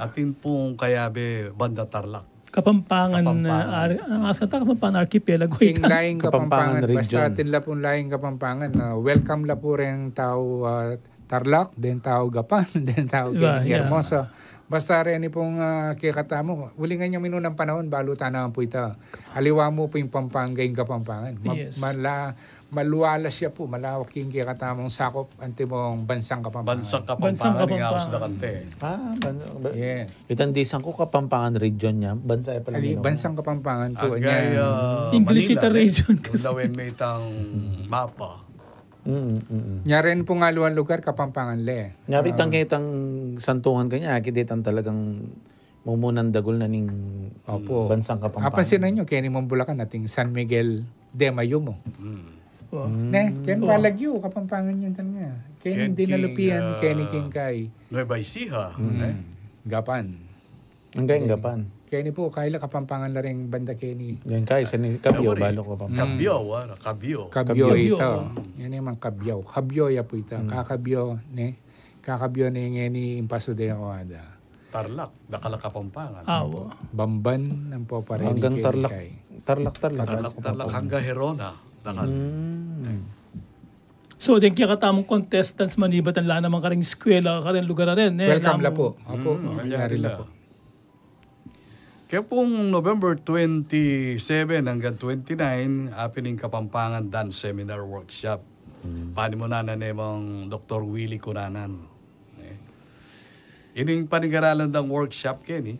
Atin pong kayabe banda Tarlac. Kapampangan Kapampangan archipelago ing laing Kapampangan basta atin la pong laing Kapampangan welcome la po rin tao Tarlac den tao Gapan den tao Hermosa basta rin pong kikatamo uli nga niya minunang panahon balutan naman po ito aliwa mo po yung Pampanga yung Kapampangan maluwalas siya po malawak yung kikatamong sakop anti mong bansang Kapampangan Ngaos da kante yes itandisan ko Kapampangan region niya bansa pala bansang Kapampangan po English ita region lawin may itang mapa nya rin po nga luwan lugar Kapampangan le nyari kitang santungan kanya kiditan talagang mumunan dagol na ning bansang Kapampangan apasinan nyo kaya ni mong Bulacan nating San Miguel de Mayumo Opo. Ne, ken Balagyo, Kapampangan yan tanga. Ken Dinalupian, Kenny Kingkay. Nueva Ecija. Gapan. Ang gayang gapan. Kenny po, kaila Kapampangan na rin banda Kenny. Yan kay sa Kabyo, balo ko pa. Kabyo. Kabyo ito. Yan yung mga kabyo. Kabyo ya po ito. Kakabyo, ne? Kakabyo na yung ni Impaso de Awada. Tarlac, Dakala Kapampangan. Bamban ng po pa rin. Hanggang Tarlac. Tarlac hanggang Herona. So, din kaya katamong contestants manibat ang naman karing eskwela, karing lugar na rin. Welcome la po. Opo, nangyari la po. Kaya pong November 27 hanggang 29, happening Kapampangan Dance Seminar Workshop. Paano mo na nanemang Dr. Willie Cunanan. Ining panigaralan ng workshop, Kenny,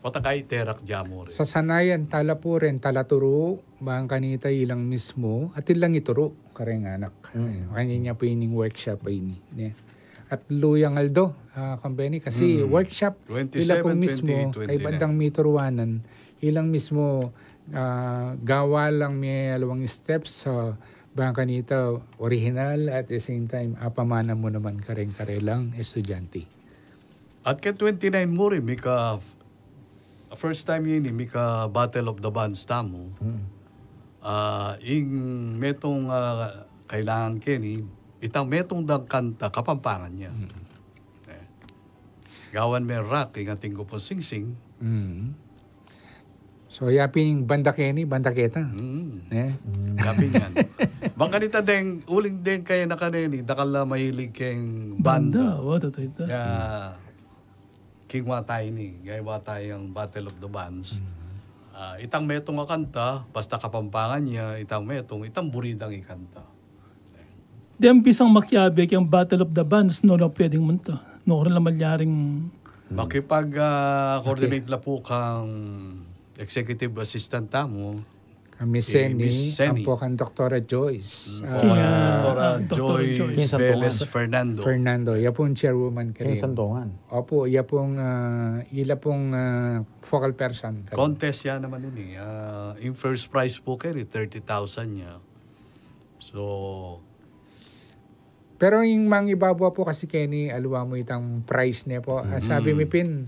patakay terak jamo rin. Sa sanayan, tala po rin, talaturo, bang kanita ilang mismo, at ilang ituro, kareng anak. Kanya po ining workshop ay ini. At luyang aldo, company, kasi workshop, 27, ila po mismo, 20, ay bandang mituruanan, ilang mismo, gawa lang may alawang steps sa bang kanita original at the same time, apamana mo naman kareng-karelang estudyante. At kay 29 mo rin, mika first time yun, mika Battle of the Bands tamo. Ing metong kailangan Kenny, itang metong dang kanta Kapampangan niya. Gawan may rock, ing ating ko po sing-sing. So, yaping banda Kenny, banda kita. Yapi niyan. Bangka nita deng, uling deng kaya na kanini, dakal na mahilig kayong banda. Totoo ito. King Watay ni, gaya Watay ang Battle of the Bands. Itang metong kanta, basta Kapampangan niya, itang buridang ikanta. Di ang bisang makyabik yung Battle of the Bands, no lang pwedeng munta. No rin lang malyaring... Makipag-coordinate la po kang executive assistant tamo, kami Seni, ang po kang Dr. Joyce. Dr. Joyce Velez Fernando. Fernando, iya pong chairwoman kayo. Santongan. Opo, iya pong focal person. Contest yan naman yun yung first prize po kayo, 30,000 niya. So... Pero yung mga ibabaw po kasi Kenny, aluwa mo itang price niya po. Sabi mi Pin,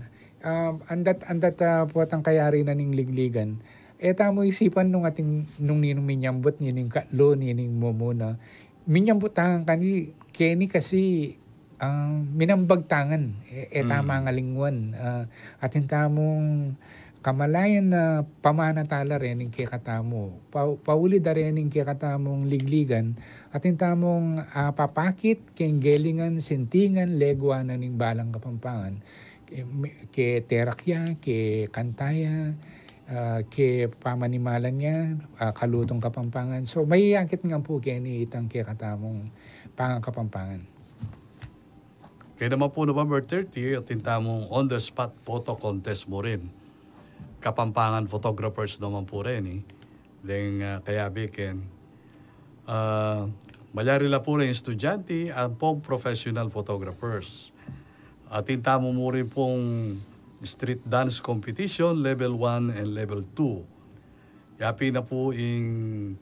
andat po atang kayari na ning ligligan. Tamo isipan nung ninong minyambot nining katlo nining momona. Minyambot tangan kani Kenny kasi minambagtangan. Tama nga lingwan. Atin tamong kamalayan na pamanatala rin ng kikatamo. Pauli da rin ng kikatamong ligligan. Atin tamong papakit, keng gelingan, sintingan, legwa na ning balang Kapampangan. Ke terakya, ke kantaya, ke pamanimalan niya, kalutong Kapampangan. So may angkit nga po Kenny itang kikatamong pangang Kapampangan. Kaya naman po November 30, atin tamong on-the-spot photo contest mo rin. Kapampangan photographers naman po rin. Then kaya bikin. Malyari la po rin estudyante at pong professional photographers. Atin tamo mo rin pong street dance competition, level 1 and level 2. Yapi na po yung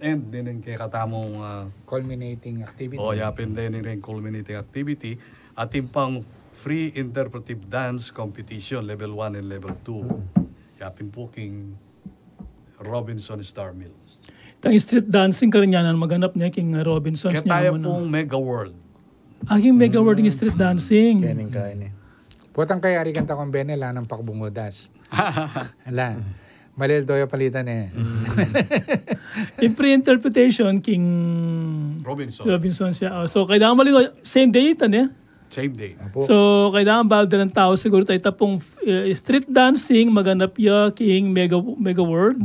end din yung katamong culminating activity. Yapin din yung culminating activity. Atin pang free interpretive dance competition, level 1 and level 2. Yapin po king Robinson Star Mills. Itang street dancing ka rin yan ang maganap niya king Robinson's niya. Kaya tayo pong Mega World. Aking Mega World yung street dancing. Kainin. Putang kayari kanta kong bene, la ng pakbungodas. Ala, malil doyo palitan Yung pre-interpretation, King Robinson siya. So, kailangan malino, same day ito niya. Same day. So, kailangan balda ng tao, siguro tayo tapong street dancing, maganap ya, King Mega World,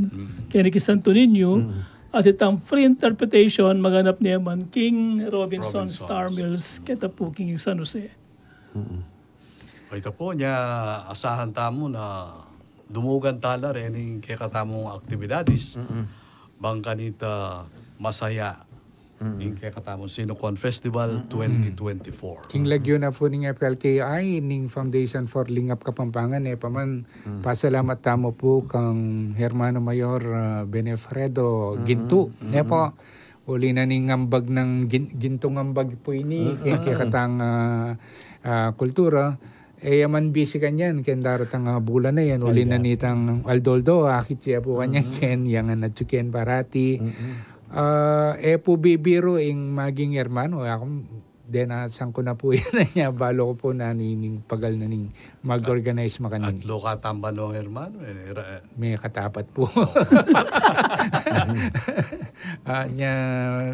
kaya ni Santo Niño, at itang free interpretation, maganap niya man, King Robinson Star Mills, kaya po King San Jose. Ito po niya, asahan tamo na dumugan tala rin yung kakatamong aktibidades. Bangka nita masaya Yung kaya katamo Sinukuan Festival 2024. King lagyo na po ng FLKI, ning Foundation for Lingap Kapampangan, paman pasalamat tamo po kang Hermano Mayor Benefredo Ginto. Po, uli na ning ambag ng gintong ambag po ini, kaya katang kultura. Yaman busy kanyan, ken daratang bulan na yan, uli na nitang Aldoldo, akit siya po kanyan, ken yang natsuken parati. Po bibiro ing maging hermano, ako denasan ko na po yan niya, balo ko po na ning pagal na ning mag-organize makaning. At loka tamba no hermano. May katapat po. Nya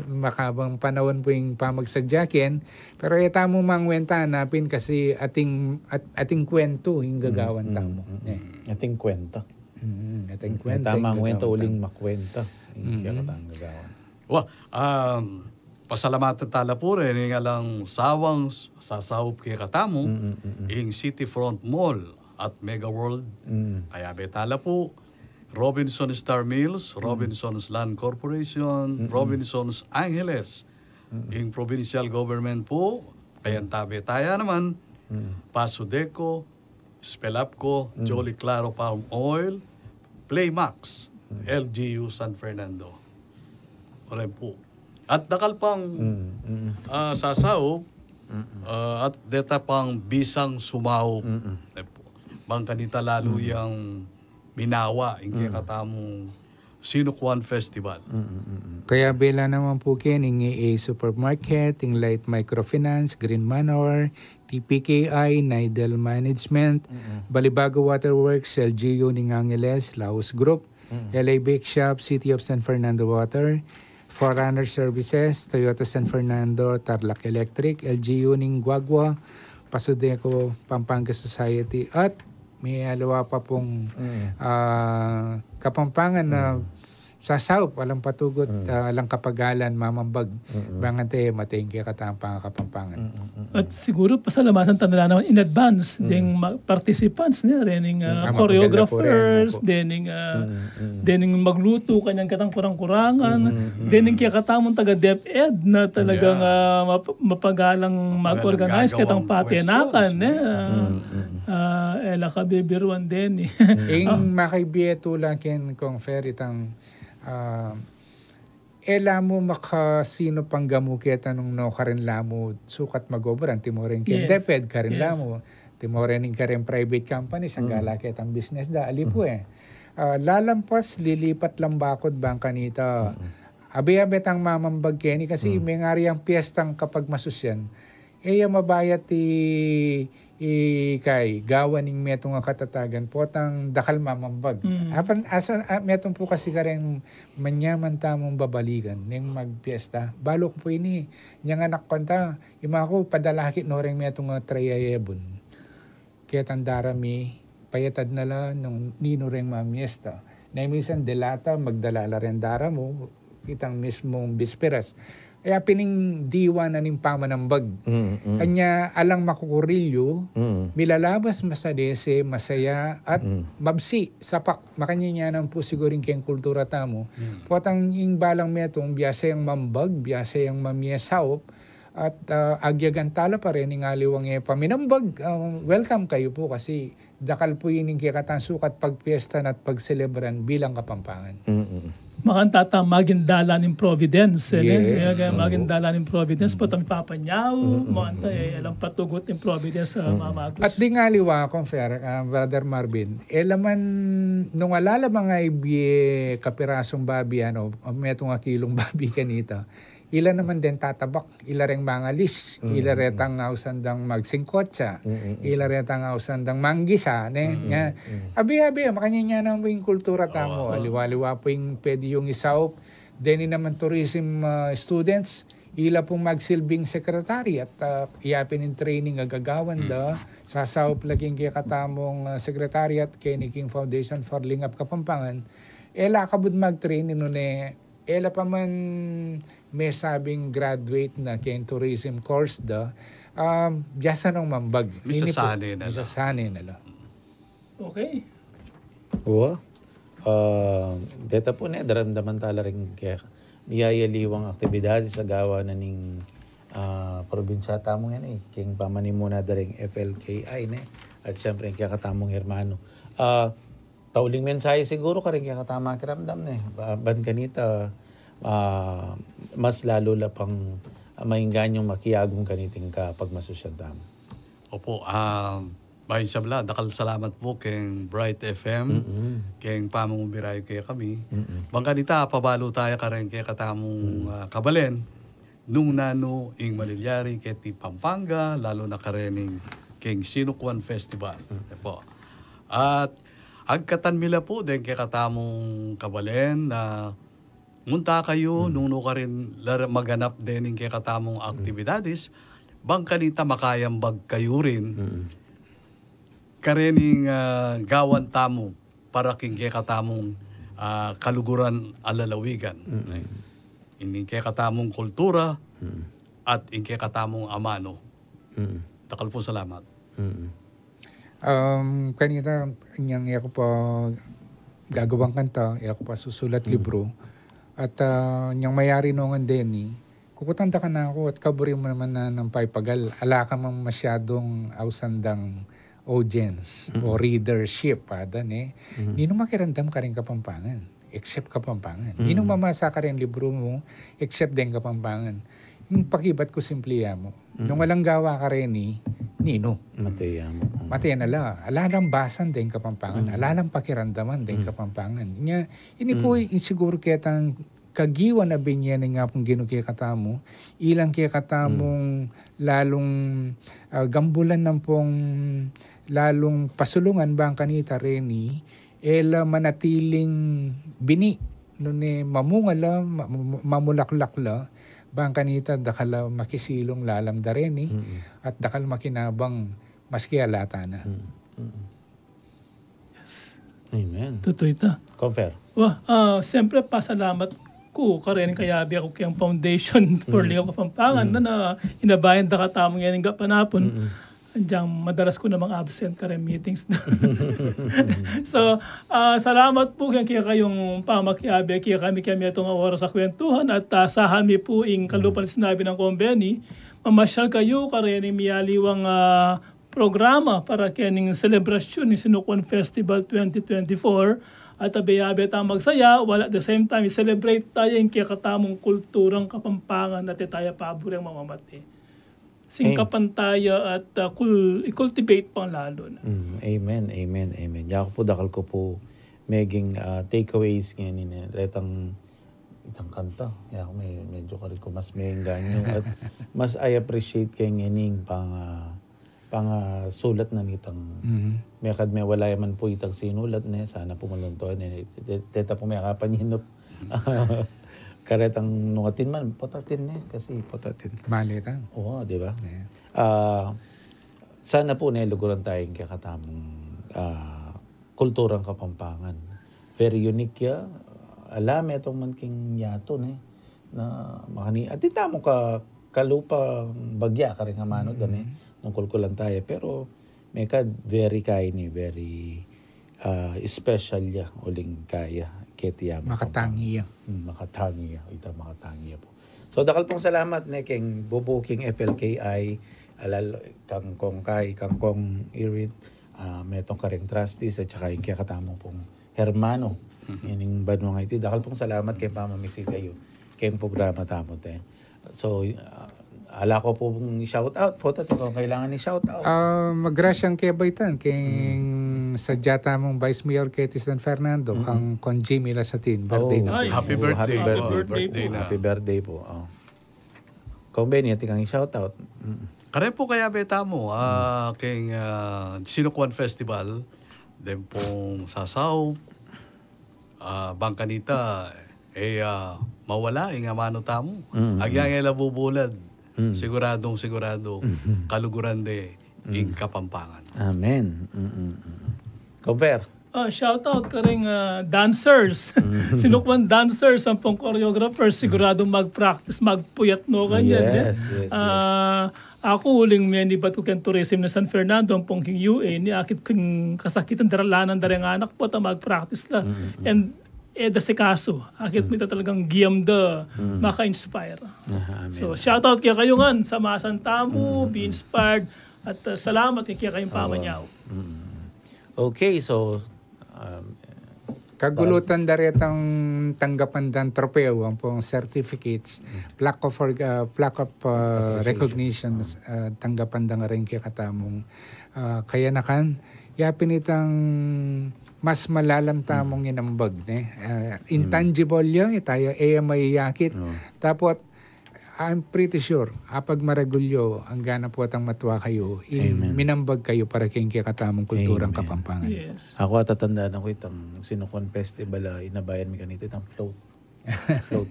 makabang panahon po yung pamagsadyakin, pero tamo mangwenta napin kasi ating kwento yung gagawan tamo. Ating kwento. Ating kwento. Tamang kwento uling makwento. Kaya katang gagawan. Pasalamatan tala po rin yung alang sawang sasawop kay katamo yung Cityfront Mall at Mega World. Kaya betala po Robinsons Star Mills, Robinsons Land Corporation, Robinsons Angeles, yung provincial government po, kaya tabi-taya naman, Pasudeco, Spelapco, Jolly Claro Palm Oil, Playmax, LGU San Fernando. Wala po. At nakal pang sasaw, at deta pang bisang sumaw. Bang kanita lalo yung minawa, yung katamong Sinukuan Festival. Kaya bela naman po kining Supermarket, yung Light Microfinance, Green Manor, TPKI, Nidal Management, Balibago Waterworks, LGU ning Angeles, Laos Group, LA Bake Shop, City of San Fernando Water, Forerunner Services, Toyota San Fernando, Tarlac Electric, LGU ning Guagua, Pasudeco Pampanga Society, at may alawa pa pong Kapampangan na sasaw, walang patugot, walang kapagalan, mamambag, bangante, matayang kaya katampang Kapampangan. At siguro pasalamatan tanda naman in advance, ding participants niya, rin choreographers, din magluto kanyang katang kurang-kurangan, din kaya katamong taga DepEd na talagang mapagalang mag-organize katang patinakan. Ela ka bibiruan din. Ing makaibiyeto lang ken kong feritang mo makasino pang gamuketa nung no karin lamo sukat magobran timoren ken DepEd karin lamo timoren ing karin private company sang galakit ang business da alipo lalampas lilipat lang bakod bang kanita abi-abi tang mamambag keni kasi may ngari ang piyestang kapag masusyan mabayat kay gawan ning metong nga katatagan potang dakal mamambag. Apan metong po kasi kareng manyaman tamong babaligan ning magpiesta. Balok po ini nyang anak konta imako padalaki no reng metong nga trayayebon. Kaya tandarami payatad nala nung nino reng mamiesta. Na minsan delata magdalala ren dara mo kitang mismong bisperas. Kaya pining diwa na ning pamanambag. Kanya alang makukurilyo, milalabas masadese, masaya, at mabsi, sapak. Makanya niya nang po siguring kayang kultura tamo. Potang yung balang metong, biyasa yung mambag, biyasa yung mamiyasawop, at agyagan tala pa rin yung aliwang paminambag. Welcome kayo po kasi dakal po yun yung kikatang sukat pagpiesta at pagselebran bilang Kapampangan. Makantata magindala ng Providence. Magindala ng Providence, patang papanyaw, makanta alam patugot ng Providence sa mamagos. At di nga liwa, Brother Marvin, laman, nung alala mga kapirasong babi, metong kilong babi kanita, ila naman din tatabak, ila ring mga lis, ila retang ausandang magsingkotsa, ila retang ausandang manggisa, nga. Abi-abi, makanya niya nang yung kultura tamo, aliwa-liwa po yung pwede yung isawp, then naman tourism students, ila pong magsilbing sekretary at iyapin in training agagawan sasawp laging kaya katamong sekretary at King Foundation for Lingap Kapampangan, kabud mag-train ela pa man may sabing graduate na kaya tourism course biyasa nung mambag. Misasane na. Okay. Deta po na, daramdaman tala rin kaya miyayaliwang aktibidades sa gawa na ning probinsya tamong yan king pamanimuna daring FLKI at syempre kaya katamong hermano. Tauling mensahe siguro ka rin kaya katama kiramdam ban kanita mas lalo la pang mainganyong makiyagong kaniting ka pagmasusyan tamo. Opo, bayan sa bala, dakal salamat po kay Bright FM, kay pamumubiray kaya kami. Bang kanita, pabalo tayo ka rin kaya katamong kabalen, nung nano ing Malilyari kay ti Pampanga, lalo na ka rin kay Sinukwan Festival. Po. At agkatan mila po din kay katamong kabalen na munta kayo nung no ka rin maganap din kay katamong aktibidades, bang kanita makayambag kayo rin karening gawan tamo para king kay katamong kaluguran alalawigan. Ini kay katamong kultura at in kay katamong amano. Dakal po salamat. Kanina, yung ako pa gagawang kanta, ako pa susulat libro. At yung mayari noongan din, kukutanda ka na ako at kaburi mo naman na ng paipagal. Ala ka mang masyadong ausandang audience o readership. Ninong makirandam ka rin Kapampangan, except Kapampangan. Ninong mamasa ka rin libro mo, except din Kapampangan. Yung pakibat ko simpliya mo. Nung walang gawa ka rin Nino. Mataya na la. Alalang basan din Kapampangan. Alalang pakirandaman din Kapampangan. Ini po siguro kitang kagiwa na binyan nga pong ginukya katamo. Ilang kaya katamong lalong gambulan ng pong lalong pasulungan ba ang kanita reni ela manatiling bini. Noon mamungala, mamulaklak la. Bang kanita dakal makisilong lalam dareni at dakal makinabang maski alata na. Yes. Amen. Totoo ito. Confer. Siyempre pasalamat ko karin kayabi ako kayang Foundation for Ligaw Kapampangan na inabayan da katamong yan nga panapon. Andiyan madalas ko namang absent ka rin meetings. So, salamat po kaya kayong pamakiabi, kaya kami itong oras sa kwentuhan at sa hami po ing kalupan sinabi ng Conveni, mamasyal kayo ka rin miyaliwang programa para kaning selebrasyon ni Sinukwan Festival 2024 at abe-abe tayo magsaya, while at the same time, celebrate tayo yung kaya katamong kulturang Kapampangan at tayo paborang mamamati. Singkapan tayo at i-cultivate pang lalo na. Amen. Yako po, dakal ko po maging takeaways ngayon retang itang kanta. Yako medyo ka rin ko mas may ganyo at mas I appreciate kay ngayon pang sulat na nitang may wala yaman po itang sinulat sana po maluntoan teta po may kapanhinop karetang nungatin man, potatin kasi potatin. Malita. Oo, di ba? Yeah. Sana po luguran tayong kakatamang kulturang Kapampangan. Very unique ya. Alam, itong man king yato na makani. At ita mo kalupa bagya ka rin hamano nung kulkulan tayo. Pero may very very special ya uling kaya. Makatangiya. Makatangiya. Makatangiya po. So, dakal pong salamat keng bubuking FLKI, kang Kongkay, kang Kong Irit, metong karing trustees, at saka yung kaya katamo pong hermano. Yung banwang iti. Dakal pong salamat kay pamamisi kayo. Kayong programa tamo tayo. So, ala ko po pong shout out po kung kailangan ni shout out. Magrasyang kay Baitan kay sadya tamong Vice Mayor Ketis San Fernando kang kon Jimmy Lasatin birthday na. Happy birthday. Happy birthday po. Kung Benny ati kang shout out. Kare po kaya beta mo kay Sinukwan Festival den pong sasaw bangkanita mawala nga mano tamo. Agyang labubulad. Sigurado kaluguran de ing Kapampangan. Amen. Confer. Shout out ka rin dancers. Sinukwan dancers ang pong choreographers. Sigurado mag-practice, magpuyat no ganyan. Yes. Ako huling may nibat ko kang tourism na San Fernando ang pong UA ni akit kung kasakitan daralanan darang anak po ta mag-practice la. And Sikaso. Akit mo talagang giyamda, maka-inspire. Amen. So, shoutout kaya kayo nga, samasan tamo, be inspired, at salamat kaya kayong pamanyaw. Okay, so Kagulutan daretang tanggapan dan tropeo ang pong certificates, plaque of recognition, tanggapan dan rin kaya katamong kaya nakan yapin itang mas malalam tamong inambag intangible yung tayo may yakit tapos I'm pretty sure apag maragulyo ang gana po atang matuwa kayo minambag kayo para kayong katamong kulturang Kapampangan. Yes. Ako tatandaan ako itang Sinukon Festival inabayan mi kanito itang float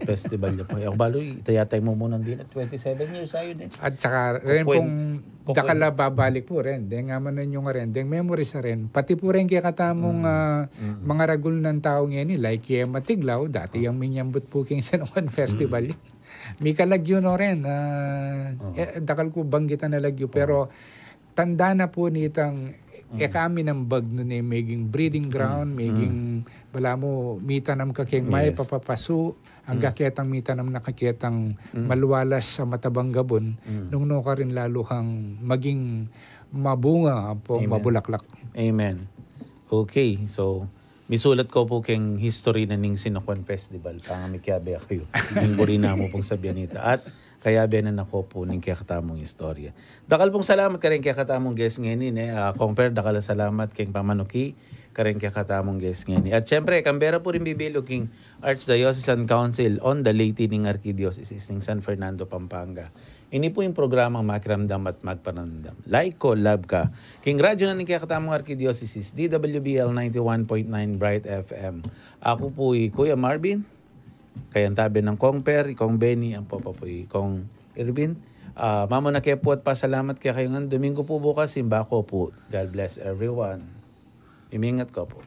festival niya po. Ako baloy itayatay mo muna din at 27 years ayo din. At saka rin pong dakala babalik po rin. Dahil nga man ninyo nga rin. Dahil memories na rin. Pati po rin kaya katamong mga ragul ng tao ngayon like Matiglaw. Dati yung minyambot po kayong Sinukon Festival. May kalagyo no rin. Dakal ko banggitan na lagyo. Pero tanda na po nitang kami ng bag nun maging breeding ground, maging wala mo mitanam ka kayong may papapaso, ang kaketang mitanam na kaketang maluwalas sa matabang gabon, nung no ka rin lalo kang maging mabunga po mabulaklak. Amen. Okay, so misulat ko po keng history na ning Sinukon Festival. Pangamikiabe kayo. Hingguri na mo pong sabihan nito. At kaya biyanan ako po ning kaya katamong istorya. Dakal pong salamat ka rin kaya katamong guest ngayon. Compare, dakal salamat keng Pamanuki ka rin kaya katamong guest ngayon. At syempre, Canberra po rin bibilo king Archdiocesan Council on the Leyte ning Archdiocese ning San Fernando, Pampanga. Ini po yung programang Makiramdam at Magparamdam. Like ko, love ka. King radyo na ning kaya katamong Archdiocese, DWBL 91.9 Bright FM. Ako po Kuya Marvin. Kayantabi ng Kong Per, Kong Benny, ang papa po Kong Irvin. Mamo na kaya po at pasalamat kaya kayo nga. Domingo po bukas, simba ko po. God bless everyone. Imingat ko po.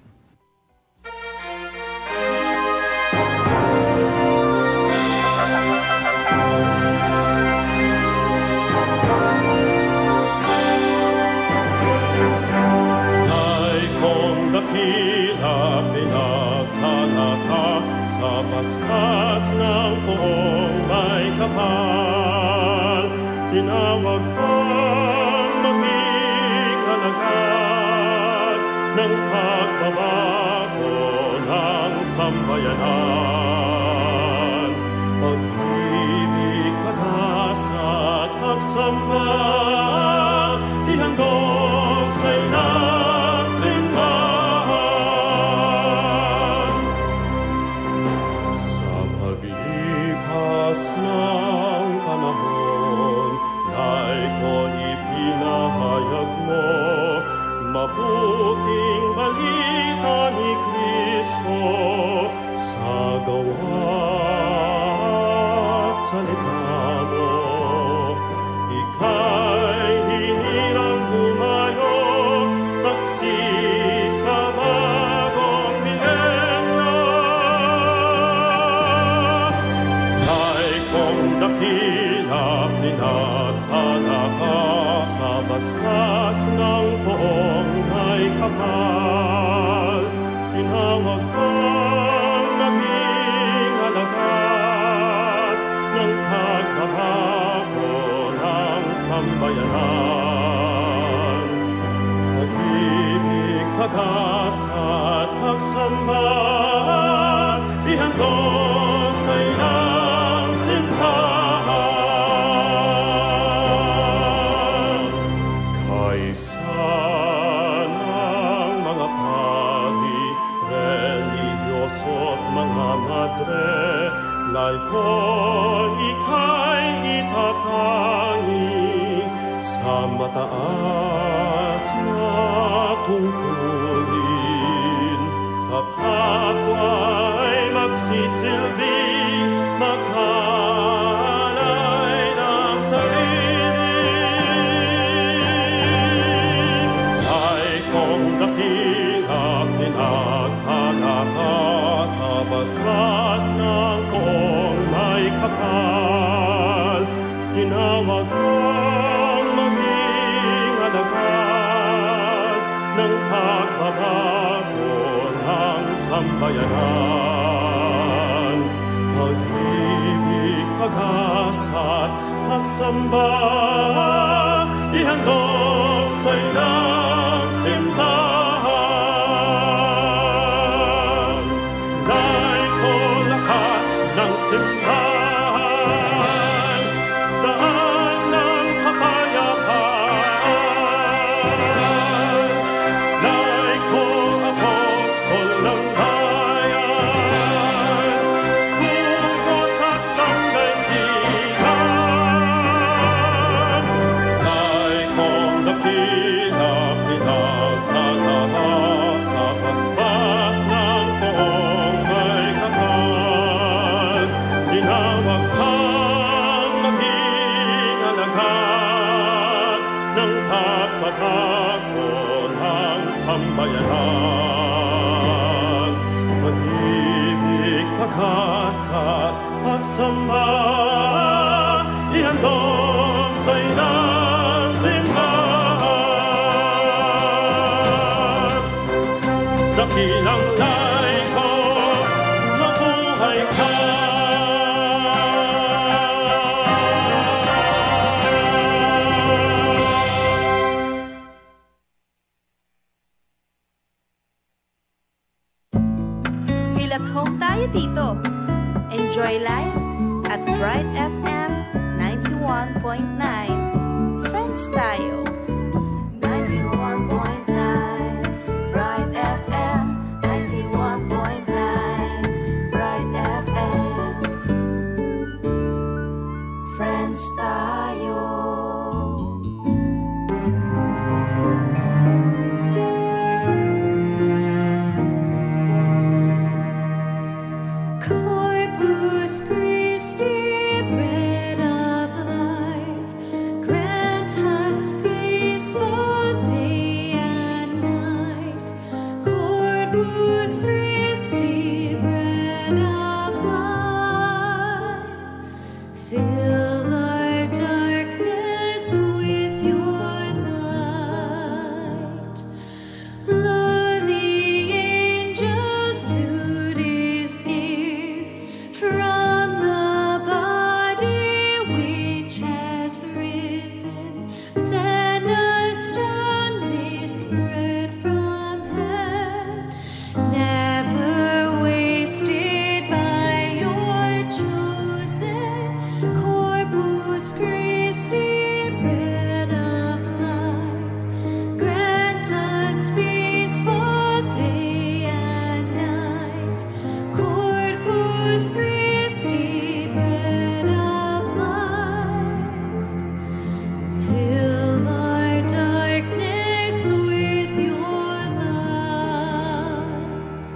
Ay kong dakila pinagkalaka sa paspas ng poong may kapal. Tinawag kang maging alagad ng pagbabago ng sambayanan. Pag-ibig, pag-asa at pagsamba, ihandog sa inang simbahan. Sa paglipas ng panahon, na'y kon ipinahayag mo, mabuting balita ni Kristo sa gawa at salita mo. Ika'y hinirang bumayo, saksi sa bagong milenyo. Ay kong dakila pinagkalaka sa baskas ng poong may kapal. Tinawag kang maging alagad ng pagbabago ng sambayanan. Pag-ibig, pag-asa at pagsamba, ihandog sa iyong simbahan. Kaysa ng mga pari, religyoso at mga madre, laiko ika'y itatangi sa mataas na tungkulin. Sa kapwa'y magsisilbi, maghalay ng sarili. Ay kong dakila pinagkalaka sa basbas ng poong may kapal. Tinawag kang maging alagad ng pagbabago ng sambayanan. kagasat pagsamba, ihandog sa inang simbahan. Dahil ko lakas ng simbahan, daan ng kapayapaan. Dahil ko apostol ng bayan, sugo sa sangdaigdigan. Dahil kong dakila pinagtatahak sa paspas ng poong may kapal. Tinawag kang maging alagad ng pagpapako ng sambayanan. Pag-ibig, pag-asa, pagsamba, ihandog sa inang simbahan. Dakilang laiko, mabuhay ka. Feel at home tayo dito. Enjoy life at Bright FM 91.9. Friends tayo. 91.9 Bright FM 91.9 Bright FM. Friends tayo. Corpus Christi, bread of life, grant us peace both day and night. Corpus Christi, bread of life, fill our darkness with your light. Lo, the angels' food is given from the body which has risen. Send us down this bread from heaven, never wasted by your chosen. Corpus Christi, bread of life, grant us peace both day and night. Corpus Christi, bread of life, fill our darkness with your light.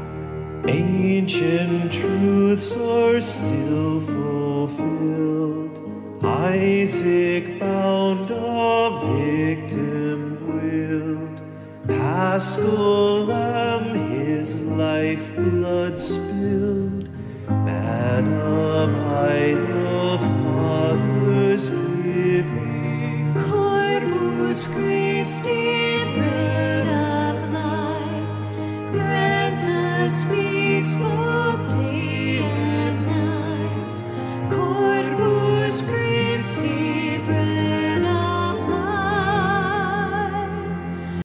Ancient truths are still fulfilled. Isaac bound, a victim willed. Paschal Lamb, his life blood spilled. Manna by the Father's giving. Corpus Christi, bread of life, grant us peace.